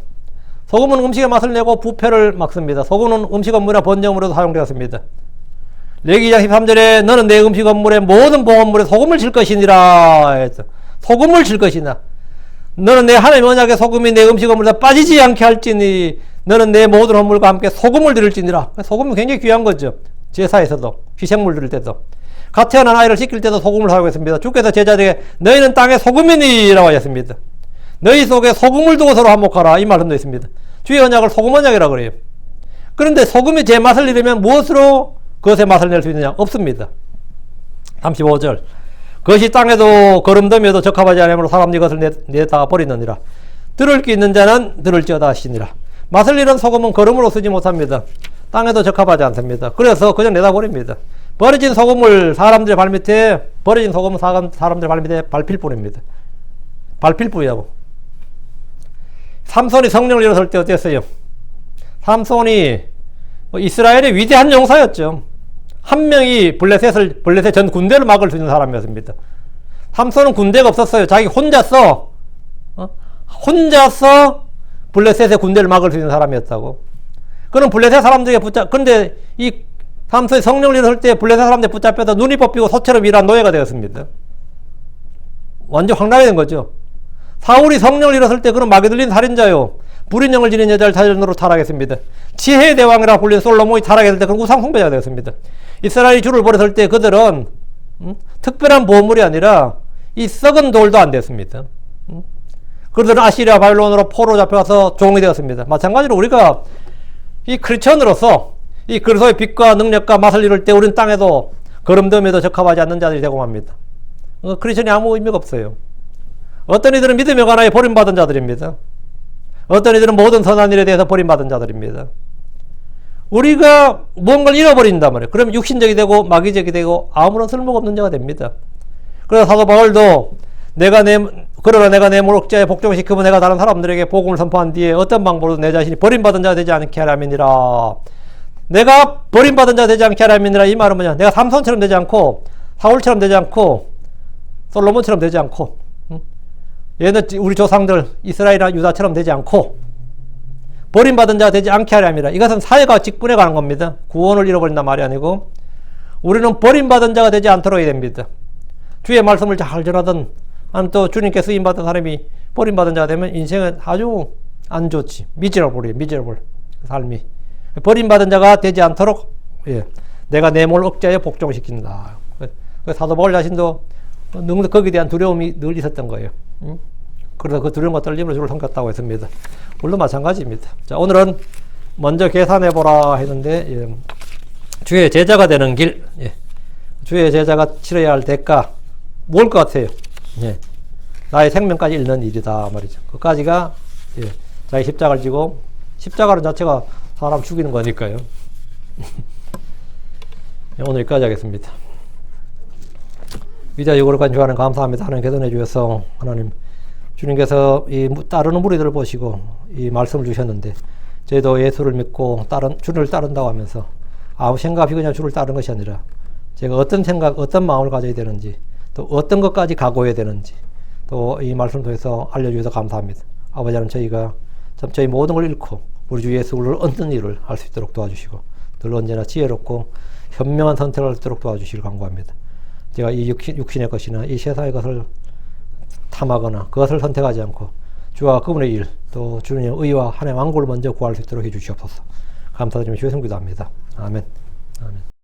소금은 음식의 맛을 내고 부패를 막습니다. 소금은 음식 업무나 번제물로도 사용되었습니다. 레위기장 13절에 너는 내 음식 업물에 모든 봉헌물에 소금을 칠 것이니라 했죠. 소금을 칠 것이나 너는 내 하나님 언약의 소금이 내 음식 업물에 빠지지 않게 할지니 너는 내 모든 헌물과 함께 소금을 드릴지니라. 소금은 굉장히 귀한 거죠. 제사에서도 희생물 드릴 때도 갓 태어난 아이를 씻길 때도 소금을 사용했습니다. 주께서 제자들에게 너희는 땅의 소금이니라고 하셨습니다. 너희 속에 소금을 두고 서로 한몫하라 이 말씀도 있습니다. 주의 언약을 소금 언약이라고 그래요. 그런데 소금이 제 맛을 잃으면 무엇으로 그것의 맛을 낼 수 있느냐? 없습니다. 35절 그것이 땅에도 거름더미에도 적합하지 않으므로 사람들이 그것을 내다 버리느니라. 들을 게 있는 자는 들을지어다 하시니라. 맛을 잃은 소금은 거름으로 쓰지 못합니다. 땅에도 적합하지 않습니다. 그래서 그냥 내다 버립니다. 버려진 소금을 사람들의 발밑에 버려진 소금은 사람들의 발밑에 밟힐 뿐입니다. 밟힐 뿐이라고. 삼손이 성령을 일어설 때 어땠어요? 삼손이 이스라엘의 위대한 용사였죠. 한 명이 블레셋 전 군대를 막을 수 있는 사람이었습니다. 삼손은 군대가 없었어요. 자기 혼자서 블레셋의 군대를 막을 수 있는 사람이었다고. 그럼 블레셋 사람들에게 그런데 이 삼손이 성령을 일어설 때 블레셋 사람들 붙잡혀서 눈이 뽑히고 소처럼 일한 노예가 되었습니다. 완전 황당이 된 거죠. 사울이 성령을 일었을 때 그런 마귀 들린 살인자요. 불인 영을 지닌 여자를 자전으로 타락했습니다. 지혜의 대왕이라 불린 솔로몬이 타락했을 때 그런 우상 숭배자가 되었습니다. 이스라엘이 주를 버렸을 때 그들은 특별한 보물이 아니라 이 썩은 돌도 안 됐습니다. 그들은 아시리아 바빌론으로 포로 잡혀가서 종이 되었습니다. 마찬가지로 우리가 이 크리스천으로서 이 그리스도의 빛과 능력과 맛을 이룰 때 우리는 땅에도 거름더미에도 적합하지 않는 자들이 되고 맙니다. 크리스천이 아무 의미가 없어요. 어떤 이들은 믿음에 관하여 버림받은 자들입니다. 어떤 이들은 모든 선한 일에 대해서 버림받은 자들입니다. 우리가 뭔가를 잃어버린단 말이에요. 그러면 육신적이 되고 마귀적이 되고 아무런 쓸모가 없는 자가 됩니다. 그래서 사도 바울도 그러나 내가 내 몸을 억제하여 복종시키면 내가 다른 사람들에게 복음을 선포한 뒤에 어떤 방법으로도 내 자신이 버림받은 자가 되지 않게 하라면이라. 내가 버림받은 자가 되지 않게 하라면이라. 이 말은 뭐냐? 내가 삼손처럼 되지 않고 사울처럼 되지 않고 솔로몬처럼 되지 않고 얘는 우리 조상들 이스라엘이나 유다처럼 되지 않고 버림받은 자가 되지 않게 하려니라. 이것은 사회가 직분에 가는 겁니다. 구원을 잃어버린단 말이 아니고 우리는 버림받은 자가 되지 않도록 해야 됩니다. 주의 말씀을 잘 전하던 아니면 또 주님께 쓰임받은 사람이 버림받은 자가 되면 인생은 아주 안 좋지. 미저러블이에요. 미저러블 삶이. 버림받은 자가 되지 않도록 내가 내 몸을 억제하여 복종시킨다. 사도 바울 자신도 거기에 대한 두려움이 늘 있었던 거예요. 그래서 그 두려움과 떨림으로 주를 섬겼다고 했습니다. 물론 마찬가지입니다. 자, 오늘은 먼저 계산해보라 했는데, 주의 제자가 되는 길, 주의 제자가 치러야 할 대가, 뭘 것 같아요? 나의 생명까지 잃는 일이다 말이죠. 그까지가 자기 십자가를 지고, 십자가는 자체가 사람 죽이는 거니까요. 오늘 여기까지 하겠습니다. 위대하고 거룩한 주 하나님 감사합니다. 하나님 개선해 주셔서 하나님 주님께서 이 따르는 무리들을 보시고 이 말씀을 주셨는데 저희도 예수를 믿고 주를 따른다고 하면서 아무 생각 없이 그냥 주를 따르는 것이 아니라 제가 어떤 생각, 어떤 마음을 가져야 되는지 또 어떤 것까지 각오해야 되는지 또 이 말씀을 통해서 알려주셔서 감사합니다. 아버지 하나님 저희가 참 저희 모든 걸 잃고 우리 주 예수를 얻는 일을 할 수 있도록 도와주시고 늘 언제나 지혜롭고 현명한 선택을 할 수 있도록 도와주시길 간구합니다. 제가 이 육신의 것이나 이 세상의 것을 탐하거나 그것을 선택하지 않고 주와 그분의 일, 또 주님의 의와 하나님의 왕국을 먼저 구할 수 있도록 해주시옵소서. 감사드리며 주의 성기도 합니다. 아멘. 아멘.